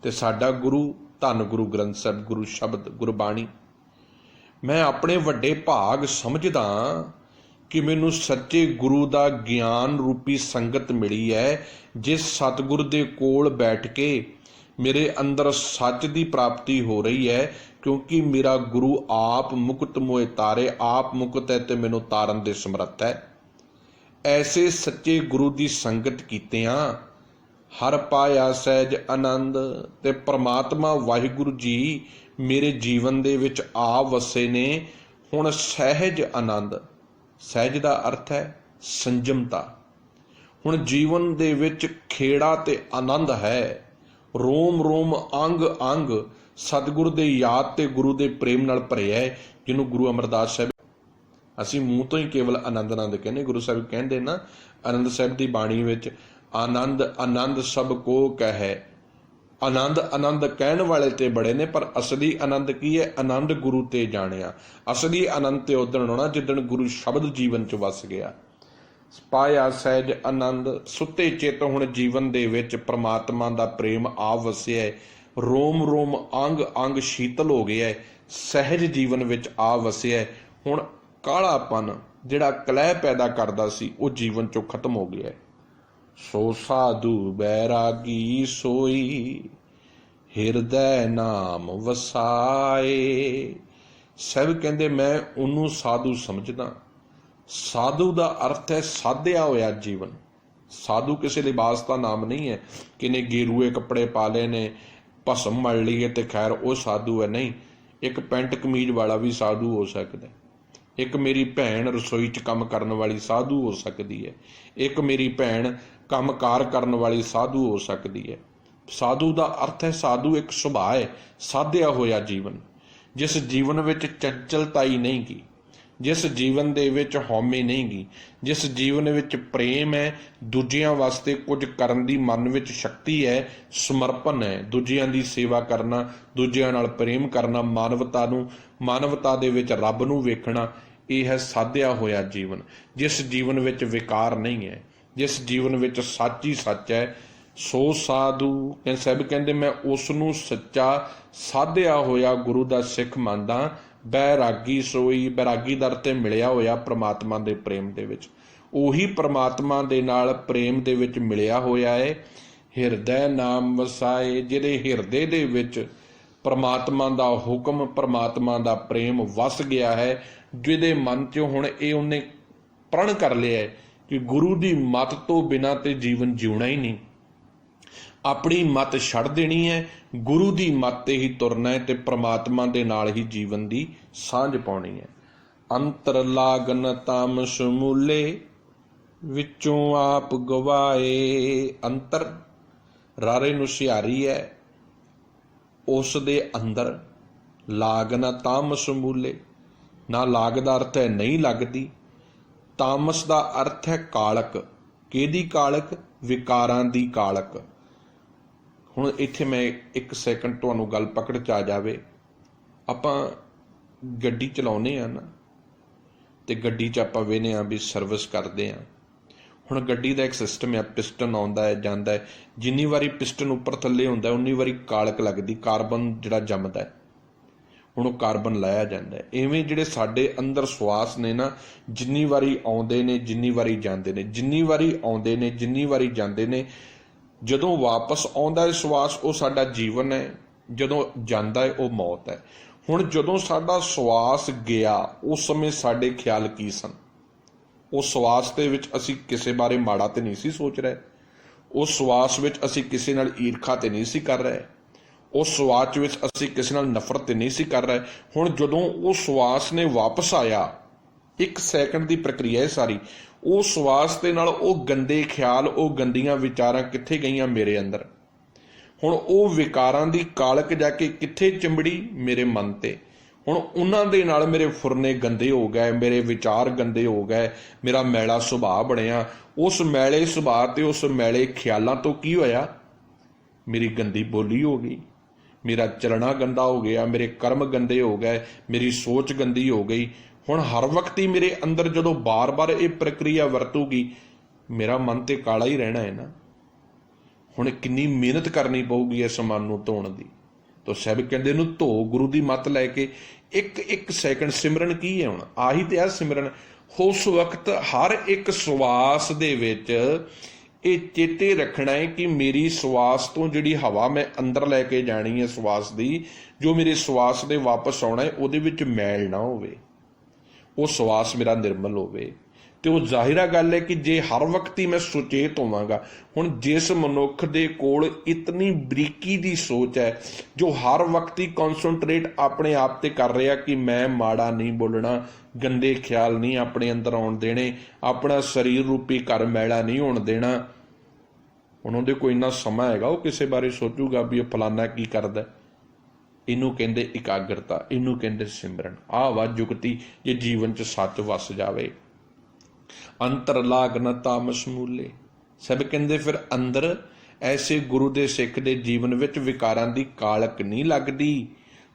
ਤੇ ਸਾਡਾ ਗੁਰੂ ਧੰਨ ਗੁਰੂ ਗ੍ਰੰਥ ਸਾਹਿਬ, ਗੁਰੂ ਸ਼ਬਦ, ਗੁਰਬਾਣੀ। ਮੈਂ ਆਪਣੇ ਵੱਡੇ ਭਾਗ ਸਮਝਦਾ ਕਿ ਮੈਨੂੰ ਸੱਚੇ ਗੁਰੂ ਦਾ ਗਿਆਨ ਰੂਪੀ ਸੰਗਤ ਮਿਲੀ ਹੈ, ਜਿਸ ਸਤਿਗੁਰ ਦੇ ਕੋਲ ਬੈਠ ਕੇ ਮੇਰੇ ਅੰਦਰ ਸੱਚ ਦੀ ਪ੍ਰਾਪਤੀ ਹੋ ਰਹੀ ਹੈ, ਕਿਉਂਕਿ ਮੇਰਾ ਗੁਰੂ ਆਪ ਮੁਕਤ ਮੋਏ ਤਾਰੇ, ਆਪ ਮੁਕਤ ਹੈ ਤੇ ਮੈਨੂੰ ਤਾਰਨ ਦੇ ਸਮਰੱਥ ਹੈ। ਐਸੇ ਸੱਚੇ ਗੁਰੂ ਦੀ ਸੰਗਤ ਕੀਤਿਆਂ ਹਰ ਪਾਇਆ ਸਹਿਜ ਆਨੰਦ, ਤੇ ਪ੍ਰਮਾਤਮਾ ਵਾਹਿਗੁਰੂ ਜੀ ਮੇਰੇ ਜੀਵਨ ਦੇ ਵਿੱਚ ਆ ਵਸੇ ਨੇ। ਹੁਣ ਸਹਿਜ ਆਨੰਦ, ਸਹਿਜ ਦਾ ਅਰਥ ਹੈ ਸੰਜਮਤਾ। ਹੁਣ ਜੀਵਨ ਦੇ ਵਿੱਚ ਖੇੜਾ ਤੇ ਆਨੰਦ ਹੈ। ਰੋਮ ਰੋਮ ਅੰਗ ਅੰਗ ਸਤਿਗੁਰੂ ਦੇ ਯਾਦ ਤੇ ਗੁਰੂ ਦੇ ਪ੍ਰੇਮ ਨਾਲ ਭਰਿਆ ਹੈ, ਜਿਹਨੂੰ ਗੁਰੂ ਅਮਰਦਾਸ ਸਾਹਿਬ, ਅਸੀਂ ਮੂੰਹ ਤੋਂ ਹੀ ਕੇਵਲ ਆਨੰਦ ਆਨੰਦ ਕਹਿੰਦੇ। ਗੁਰੂ ਸਾਹਿਬ ਕਹਿੰਦੇ ਨਾ ਆਨੰਦ ਸਾਹਿਬ ਦੀ ਬਾਣੀ ਵਿੱਚ, ਆਨੰਦ ਆਨੰਦ ਸਭ ਕੋ ਕਹੈ। ਆਨੰਦ ਆਨੰਦ ਕਹਿਣ ਵਾਲੇ ਤੇ ਬੜੇ ਨੇ, ਪਰ ਅਸਲੀ ਆਨੰਦ ਕੀ ਹੈ? ਆਨੰਦ ਗੁਰੂ ਤੇ ਜਾਣਿਆ। ਅਸਲੀ ਆਨੰਦ ਤੇ ਉਦਣ ਆਉਣਾ ਜਿੱਦਣ ਗੁਰੂ ਸ਼ਬਦ ਜੀਵਨ 'ਚ ਵਸ ਗਿਆ। ਪਾਇਆ ਸਹਿਜ ਆਨੰਦ, ਸੁੱਤੇ ਚਿੱਤ ਹੁਣ ਜੀਵਨ ਦੇ ਵਿੱਚ ਪ੍ਰਮਾਤਮਾ ਦਾ ਪ੍ਰੇਮ ਆ ਵਸਿਆ ਹੈ। ਰੋਮ ਰੋਮ ਅੰਗ ਅੰਗ ਸ਼ੀਤਲ ਹੋ ਗਿਆ ਹੈ, ਸਹਿਜ ਜੀਵਨ ਵਿੱਚ ਆ ਵਸਿਆ ਹੈ। ਹੁਣ ਕਾਲਾਪਨ ਜਿਹੜਾ ਕਲਹਿ ਪੈਦਾ ਕਰਦਾ ਸੀ, ਉਹ ਜੀਵਨ 'ਚੋਂ ਖਤਮ ਹੋ ਗਿਆ ਹੈ। ਸੋ ਸਾਧੂ ਬੈਰਾਗੀ ਸੋਈ, ਹਿਰਦੈ ਨਾਮ ਵਸਾਏ। ਸਭ ਕਹਿੰਦੇ ਮੈਂ ਉਹਨੂੰ ਸਾਧੂ ਸਮਝਦਾ। ਸਾਧੂ ਦਾ ਅਰਥ ਹੈ ਸਾਧਿਆ ਹੋਇਆ ਜੀਵਨ। ਸਾਧੂ ਕਿਸੇ ਲਿਬਾਸ ਦਾ ਨਾਮ ਨਹੀਂ ਹੈ ਕਿ ਨੇ ਗੇਰੂਏ ਕੱਪੜੇ ਪਾ ਲਏ ਨੇ, ਭਸਮ ਮਲ ਲਈ ਹੈ ਤੇ ਖੈਰ ਉਹ ਸਾਧੂ ਹੈ। ਨਹੀਂ, ਇੱਕ ਪੈਂਟ ਕਮੀਜ਼ ਵਾਲਾ ਵੀ ਸਾਧੂ ਹੋ ਸਕਦਾ। ਇੱਕ ਮੇਰੀ ਭੈਣ ਰਸੋਈ 'ਚ ਕੰਮ ਕਰਨ ਵਾਲੀ ਸਾਧੂ ਹੋ ਸਕਦੀ ਹੈ। ਇੱਕ ਮੇਰੀ ਭੈਣ ਕੰਮਕਾਰ ਕਰਨ ਵਾਲੀ ਸਾਧੂ ਹੋ ਸਕਦੀ ਹੈ। ਸਾਧੂ ਦਾ ਅਰਥ ਹੈ, ਸਾਧੂ ਇੱਕ ਸੁਭਾਅ ਹੈ, ਸਾਧਿਆ ਹੋਇਆ ਜੀਵਨ, ਜਿਸ ਜੀਵਨ ਵਿੱਚ ਚੰਚਲਤਾ ਹੀ ਨਹੀਂ ਗੀ, ਜਿਸ ਜੀਵਨ ਦੇ ਵਿੱਚ ਹਉਮੈ ਨਹੀਂ ਗੀ, ਜਿਸ ਜੀਵਨ ਵਿੱਚ ਪ੍ਰੇਮ ਹੈ, ਦੂਜਿਆਂ ਵਾਸਤੇ ਕੁਝ ਕਰਨ ਦੀ ਮਨ ਵਿੱਚ ਸ਼ਕਤੀ ਹੈ, ਸਮਰਪਣ ਹੈ, ਦੂਜਿਆਂ ਦੀ ਸੇਵਾ ਕਰਨਾ, ਦੂਜਿਆਂ ਨਾਲ ਪ੍ਰੇਮ ਕਰਨਾ, ਮਾਨਵਤਾ ਦੇ ਵਿੱਚ ਰੱਬ ਨੂੰ ਵੇਖਣਾ। ਇਹ ਹੈ ਸਾਧਿਆ ਹੋਇਆ ਜੀਵਨ, ਜਿਸ ਜੀਵਨ ਵਿੱਚ ਵਿਕਾਰ ਨਹੀਂ ਹੈ, ਜਿਸ ਜੀਵਨ ਵਿੱਚ ਸੱਚ ਹੀ ਸੱਚ ਹੈ। ਸੋ ਸਾਧੂ ਸਾਹਿਬ ਕਹਿੰਦੇ ਮੈਂ ਉਸ ਨੂੰ ਸੱਚਾ ਸਾਧਿਆ ਹੋਇਆ ਗੁਰੂ ਦਾ ਸਿੱਖ ਮੰਨਦਾ। ਬੈਰਾਗੀ ਸੋਈ, ਬੈਰਾਗੀ ਦਰ ਤੇ ਮਿਲਿਆ ਹੋਇਆ ਪ੍ਰਮਾਤਮਾ ਦੇ ਪ੍ਰੇਮ ਦੇ ਵਿੱਚ, ਉਹੀ ਪ੍ਰਮਾਤਮਾ ਦੇ ਨਾਲ ਪ੍ਰੇਮ ਦੇ ਵਿੱਚ ਮਿਲਿਆ ਹੋਇਆ ਹੈ। ਹਿਰਦੈ ਨਾਮ ਵਸਾਏ, ਜਿਹਦੇ ਹਿਰਦੇ ਦੇ ਵਿੱਚ ਪ੍ਰਮਾਤਮਾ ਦਾ ਹੁਕਮ, ਪ੍ਰਮਾਤਮਾ ਦਾ ਪ੍ਰੇਮ ਵਸ ਗਿਆ ਹੈ, ਜਿਹਦੇ ਮਨ 'ਚ ਹੁਣ ਇਹ ਉਹਨੇ ਪ੍ਰਣ ਕਰ ਲਿਆ ਹੈ कि गुरु की मत तो बिना ते जीवन जीना ही नहीं। अपनी मत छड़ देनी है, गुरु की मत ते ही तुरना है, ते परमात्मा दे नाल ही जीवन की सांझ पाउणी है। अंतर लागन तामस मूले, विचों आप गवाए। अंतर रारे नूं सिहारी है, उस दे अंदर लागन तामस मूले। ना लाग दा अर्थ है नहीं लगदी, तामस का अर्थ है कालक। किहदी कालक? विकारां दी कालक। हुण इत्थे मैं एक सैकंड तुहानूं गल पकड़ च आ जावे। आपां गड्डी चलाउने आ ना, ते गड्डी च आपां वेहने आ भी सर्विस करदे आ। हुण गड्डी दा एक सिस्टम है, पिस्टन आउंदा है जांदा है, जिन्नी वारी पिस्टन उपर थल्ले हुंदा उन्नी वारी कालक लगदी, कार्बन जिहड़ा जमदा है, ਹੁਣ ਉਹ ਕਾਰਬਨ ਲਾਇਆ ਜਾਂਦਾ। ਇਵੇਂ ਜਿਹੜੇ ਸਾਡੇ ਅੰਦਰ ਸਵਾਸ ਨੇ ਨਾ, ਜਿੰਨੀ ਵਾਰੀ ਆਉਂਦੇ ਨੇ ਜਿੰਨੀ ਵਾਰੀ ਜਾਂਦੇ ਨੇ, ਜਿੰਨੀ ਵਾਰੀ ਆਉਂਦੇ ਨੇ ਜਿੰਨੀ ਵਾਰੀ ਜਾਂਦੇ ਨੇ, ਜਦੋਂ ਵਾਪਸ ਆਉਂਦਾ ਹੈ ਸਵਾਸ ਉਹ ਸਾਡਾ ਜੀਵਨ ਹੈ, ਜਦੋਂ ਜਾਂਦਾ ਹੈ ਉਹ ਮੌਤ ਹੈ। ਹੁਣ ਜਦੋਂ ਸਾਡਾ ਸਵਾਸ ਗਿਆ ਉਸ ਸਮੇਂ ਸਾਡੇ ਖਿਆਲ ਕੀ ਸਨ? ਉਸ ਸਵਾਸ ਦੇ ਵਿੱਚ ਅਸੀਂ ਕਿਸੇ ਬਾਰੇ ਮਾੜਾ ਤੇ ਨਹੀਂ ਸੀ ਸੋਚ ਰਹੇ, ਉਸ ਸਵਾਸ ਵਿੱਚ ਅਸੀਂ ਕਿਸੇ ਨਾਲ ਈਰਖਾ ਤੇ ਨਹੀਂ ਸੀ ਕਰ ਰਹੇ, उस सवास विच असीं किसी नाल नफरत नहीं सी कर रहे। हुण जदों उस सवास ने वापस आया, एक सैकंड की प्रक्रिया है सारी, उस सवास दे नाल वो गंदे ख्याल, वो गंदियां विचारां कित्थे गईयां मेरे अंदर। हुण वो विकारां दी कालक जाके कित्थे चिंबड़ी? मेरे मन ते। हुण उन्हां दे नाल मेरे फुरने गंदे हो गए, मेरे विचार गंदे हो गए, मेरा मैला सुभाव बनिया। उस मैले सुभाव ते उस मैले ख्यालां तो की होया? मेरी गंदी बोली हो गई, मेरा चलना गंदा हो गया, मेरे कर्म गंदे हो गए, मेरी सोच गंदी हो गई। हुण हर वक्त ही मेरे अंदर जदों बार बार ये प्रक्रिया वरतूगी, मेरा मन तो काला ही रहना है ना। हुण कितनी मेहनत करनी पऊगी इस मन नूं धोण दी। तो साहब कहंदे नूं धो गुरु की मत लैके। एक एक सैकंड सिमरन की है? हुण आही ते आ सिमरन। उस वक्त हर एक सवास दे विच ये चेते रखना है कि मेरी सवास तो जिहड़ी हवा मैं अंदर लैके जानी है सवास की, जो मेरे सवास दे वापस आना है उहदे विच मैल ना होवे, वो सवास मेरा निर्मल होवे। तो वो जाहिरा गल है कि जे हर वक्त ही मैं सुचेत होवांगा। हुण जिस मनुख दे कोल इतनी बरीकी दी सोच है, जो हर वक्त ही कॉन्सनट्रेट अपने आप ते कर रहा कि मैं माड़ा नहीं बोलना, गंदे ख्याल नहीं अपने अंदर आउण देने, अपना शरीर रूपी घर मैला नहीं होण देना। हुण उहदे कोल इन्ना समा हैगा, वो किसी बारे सोचूगा भी फलाना की करदा। इनू कहंदे इकाग्रता, इनू कहंदे सिमरन। आ वा जुगती जे जीवन च सच वस जावे। अंतर लागन तामस मूले। सब कहंदे फिर अंदर ऐसे गुरु दे सिख दे जीवन विच विकारां दी कालक नहीं लगदी।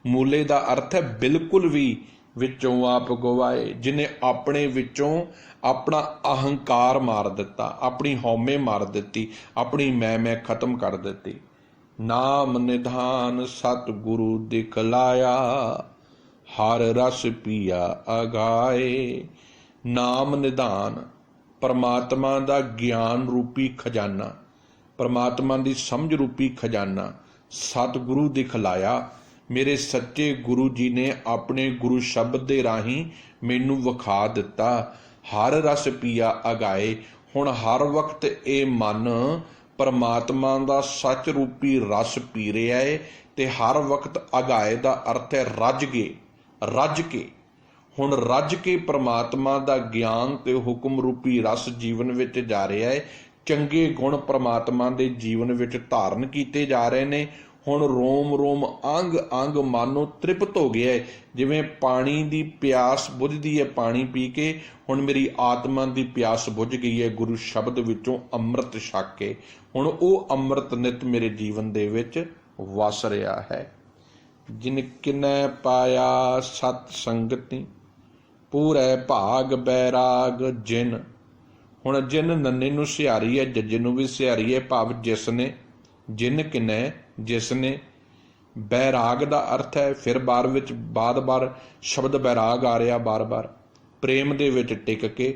मूले दा अर्थ है बिल्कुल भी। विचों आप गवाए, जिन्हें अपने विचों अपना अहंकार मार दिता, अपनी हौमे मार दिती, अपनी मैं खत्म कर दिती। नाम निधान सतगुरु दिखलाया, हर रस पिया अगाए। नाम निधान परमात्मा दा ज्ञान रूपी खजाना, परमात्मा दी समझ रूपी खजाना सतगुरु दिखलाया। मेरे सच्चे गुरु जी ने अपने गुरु शब्द दे राही मैनू विखा दिता। हर रस पिया अगाए। हुण हर वक्त ये मन परमात्मा दा सच रूपी रस पी रहा है, ते हर वक्त अगाए दा अर्थ है रज के, रज के। हुण रज के परमात्मा दा ज्ञान ते हुक्म रूपी रस जीवन विच जा रहा है। चंगे गुण परमात्मा दे जीवन विच धारण कीते जा रहे ने। हुण रोम रोम अंग अंग मानो तृप्त हो गया है। जिवें पानी दी प्यास बुझदी है पानी पी के, हुण मेरी आत्मा दी प्यास बुझ गई है गुरु शब्द विचों अमृत छक के। हुण वो अमृत नित मेरे जीवन दे विच वस रहा है। जिन किनै पाया सत संगति, पूरे भाग बैराग जिन। हुण जिन नन्ने नूं सिहारी है, जज्जे नूं भी सिहारी है, भाव जिसने। जिन किनै जिसने। बैराग का अर्थ है, फिर बार विच बार बार शब्द बैराग आ रहा बार बार, प्रेम दे विच टिक के।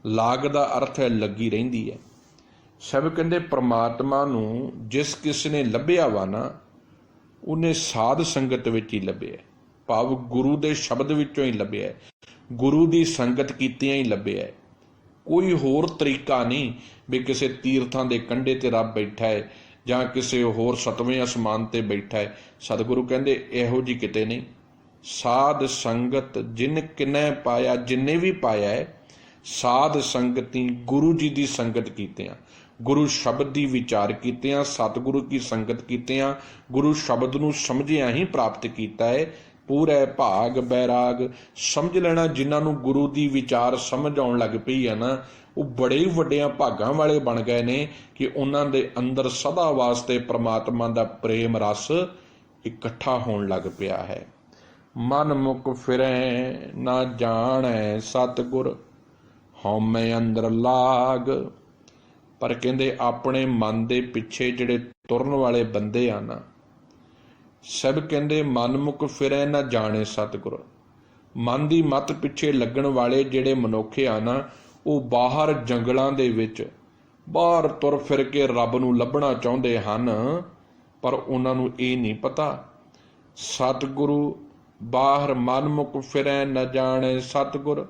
लाग का अर्थ है लगी रहिंदी है। सब कहंदे परमात्मा नूं जिस किसी ने लभ्या वा ना, उन्हें साध संगत विच ही लभ्या, भाव गुरु दे शब्द विचों ही लभ्या है, गुरु की संगत कीतियां ही लभ्या है। कोई होर तरीका नहीं भी किसी तीर्थां के कंढे ते रब बैठा है जां किसी होर सतवें आसमान ते बैठा है। सतगुरु कहंदे इहो जी किते नहीं। साध संगत जिन किन्ने पाया, जिन्ने भी पाया है साध संगती गुरु जी की संगत कीतियां, गुरु शब्द की विचार कीतियां, सतगुरु की संगत कीतियां, गुरु शब्द नूं समझिया ही प्राप्त किया है। पूरा भाग बैराग समझ लेना। जिन्होंने गुरु की विचार समझ आउण लग पई है ना, वो बड़े ही वड्डियां भागां वाले बन गए ने कि उन्हां दे अंदर सदा वास्ते परमात्मा दा प्रेम रस इकट्ठा होण लग पिया है। मन मुक फिरै ना जाणै सतगुर, हौमै अंदर लाग। पर कहंदे अपने मन दे पिछे जिहड़े तुरन वाले बंदे आ ना, सब कहंदे मन मुक फिरै ना जाणे सतगुर। मन की मत पिछे लगन वाले जिहड़े मनुखे आ ना, वो बाहर जंगलों दे विच बाहर तुर फिर के रब नूं लभना चाहुंदे हन, पर उन्हां नूं इह नहीं पता सतगुरु बाहर मन मुक फिरै न जाणे सतगुर,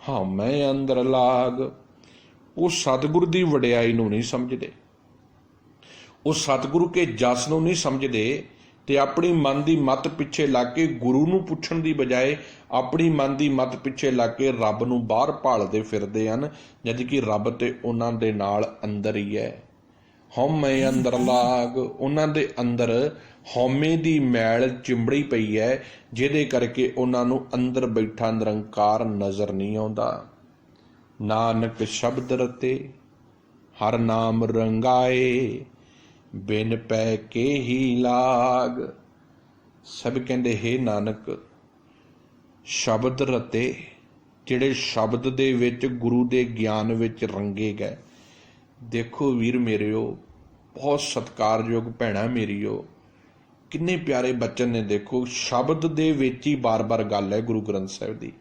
हौमै अंदर लाग। वो सतगुरु की वडियाई नूं नहीं समझदे, वो सतगुरु के जस नूं नहीं समझदे, ते अपनी मन की मत पिछे लग के गुरु नूं पुछण दी बजाय अपनी मन की मत पिछे लग के रब नूं बाहर भालदे फिरदे हन, जद कि रब ते उन्हां दे नाल अंदर ही है। हौमे अंदर लाग, उन्हां दे अंदर हौमे दी मैल चिंबड़ी पई है, जिहदे करके उन्हां नूं अंदर बैठा निरंकार नज़र नहीं आउंदा। नानक शब्द रते हर नाम रंगाए, बिन पै के ही लाग। सब कहंदे हे नानक शब्द रते, जिहड़े शब्द दे विच गुरु दे ज्ञान विच रंगे गए। देखो वीर मेरिओ, बहुत सत्कारयोग भैणा मेरिओ, किन्ने प्यारे बचन ने। देखो शब्द दे विच ही बार बार गल है गुरु ग्रंथ साहिब दी,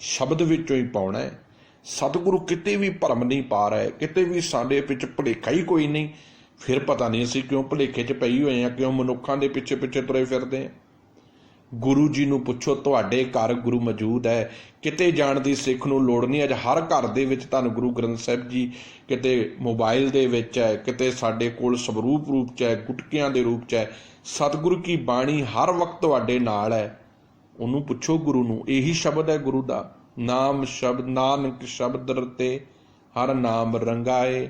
शब्द विचों ही पाउणा है। सतगुरु किते भी भरम नहीं पा रहा है, किते भी साडे विच भुलेखा ही कोई नहीं। फिर पता नहीं असीं क्यों भुलेखे च पई होए हैं, क्यों मनुखां दे पिछे पिछे तुरे फिरदे हैं। गुरु जी नूं पुछो, तुहाडे घर गुरु मौजूद है, किते जाण दी सिख नूं लोड़ नहीं। अज हर घर दे विच धन गुरु ग्रंथ साहिब जी किते मोबाइल दे विच है, किते साडे कोल स्वरूप रूप च है, गुटकियां दे रूप च है। सतगुरु की बाणी हर वक्त तुहाडे नाल है। उहनूं पुछो गुरु नूं, यही शब्द है गुरु दा। नाम शब्द नानक शब्द रते हर नाम रंगाए।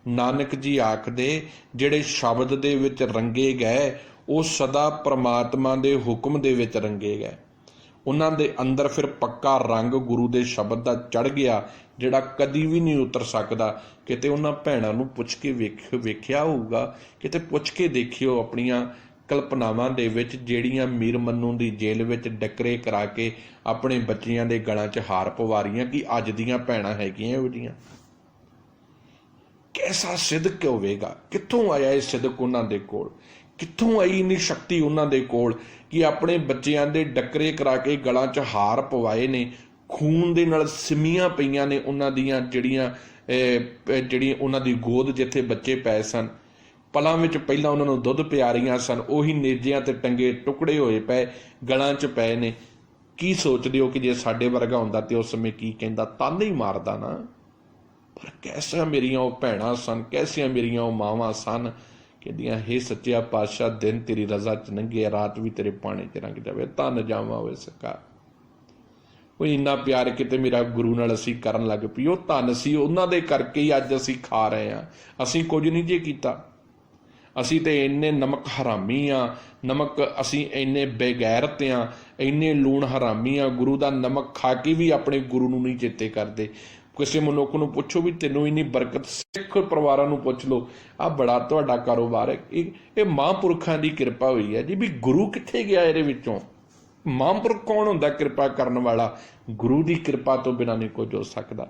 नानक जी आखदे जिहड़े शब्द दे विच रंगे गए, वो सदा परमात्मा दे हुक्म दे विच रंगे गए। उन्हां दे अंदर फिर पक्का रंग गुरु दे शब्द दा चढ़ गया, जिहड़ा कदी भी नहीं उतर सकदा। किते उन्हां भैणां नूं पुछ के वेखिया होऊगा, किते पुछ के देखियो अपणियां कल्पनावां दे विच जिहड़ियां मीर मन्नू दी जेल विच डकरे करा के अपने बच्चियां दे गलां 'च हार पवारियां, कि अज दीयां भैणां हैगियां इहो जिहियां। कैसा सिदक होवेगा, कित्थों आया ये सिदक उन्हां दे कोल, कित्थों आई इन्नी शक्ति उन्हां दे कोल कि अपने बच्चियां दे डकरे करा के गलां 'च हार पवाए ने। खून दे नाल सिमियां पईयां ने उन्हां दीयां ਜਿਹੜੀ उन्हां दी गोद जिथे बच्चे पए सन। पलां विच पहिलां उन्हां नूं दुੱਧ पिया रहीआं सन, ਉਹੀ ਨੇਜਿਆਂ ਤੇ टंगे टुकड़े होए पए गलां 'ਚ पए ने। की सोचदे हो कि जे साडे वर्गा हुंदा ते उस समय की कहंदा, ताने ही मारदा ना। पर कैसियां मेरियां वो भैणां सन, कैसियां मेरियां वो मावां सन, कहदियां हे सच्चिया पातशाह, दिन तेरी रज़ा च लंघे, रात भी तेरे पाने च लंघ जावे, धन जावां होए सका। वो इन्ना प्यार किते मेरा गुरु नाल असीं करन लग पई, वो धन सी उन्हां दे करके ही अज असीं खा रहे हां। असीं कुछ नहीं जे कीता, असीं ते इन्ने नमक हरामी हाँ, नमक असीं इन्ने बेगैरत हाँ, इन्ने लूण हरामी हाँ, गुरु दा नमक खा के भी अपने गुरु नूं नहीं चेते करते। किसी मनुख नूं पुछो भी तैनूं इन्नी बरकत, सिख परिवारां नूं पुछ लो, आ बड़ा तुहाडा कारोबार है, ये महापुरखां दी किरपा हुई है जी। भी गुरु कित्थे गया इहदे विचों? महापुरख कौन हुंदा किरपा करन वाला? गुरु दी किरपा तो बिना नहीं कुछ हो सकदा।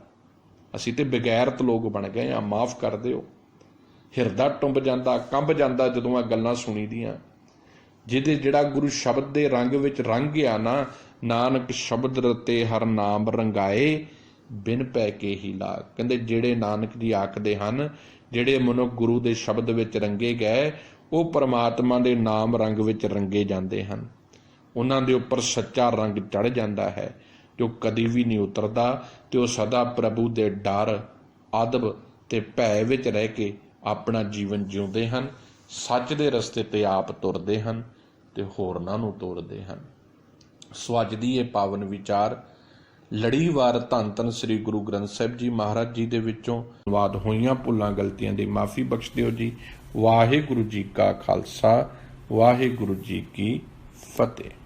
असीं ते बेगैरत लोग बन गए हाँ, माफ़ कर दिओ। हिरदा टुंब जांदा, कंब जांदा जदों आ गल्लां सुणी दियां। जिहदे जिहड़ा गुरु शब्द दे रंग विच रंग गया ना, नानक शब्द रते हर नाम रंगाए, बिन पै के ही लाग। कहंदे जिहड़े नानक जी आखदे हन, जिहड़े मनुख गुरु दे शब्द विच रंगे गए, वो परमात्मा दे नाम रंग विच रंगे जांदे हन। उन्हां दे उपर सच्चा रंग चढ़ जांदा है। ਜੋ ਕਦੀ ਵੀ ਨਹੀਂ ਉਤਰਦਾ ਤੇ ਉਹ ਸਦਾ ਪ੍ਰਭੂ ਦੇ ਡਰ, ਅਦਬ ਤੇ ਭੈ ਵਿੱਚ ਰਹਿ ਕੇ ਆਪਣਾ ਜੀਵਨ ਜਿਉਂਦੇ ਹਨ, ਸੱਚ ਦੇ ਰਸਤੇ ਤੇ ਆਪ ਤੁਰਦੇ ਹਨ ਤੇ ਹੋਰਨਾਂ ਨੂੰ ਤੋਰਦੇ ਹਨ। ਸੋ ਅੱਜ ਦੀ ਇਹ ਪਾਵਨ ਵਿਚਾਰ ਲੜੀਵਾਰ ਧੰਨ ਧੰਨ ਸ੍ਰੀ ਗੁਰੂ ਗ੍ਰੰਥ ਸਾਹਿਬ ਜੀ ਮਹਾਰਾਜ ਜੀ ਦੇ ਵਿੱਚੋਂ ਅਨੁਵਾਦ ਹੋਈਆਂ ਭੁੱਲਾਂ ਗਲਤੀਆਂ ਦੀ ਮਾਫੀ ਬਖਸ਼ ਦਿਓ ਜੀ। ਵਾਹਿਗੁਰੂ ਜੀ ਕਾ ਖਾਲਸਾ, ਵਾਹਿਗੁਰੂ ਜੀ ਕੀ ਫਤਿਹ।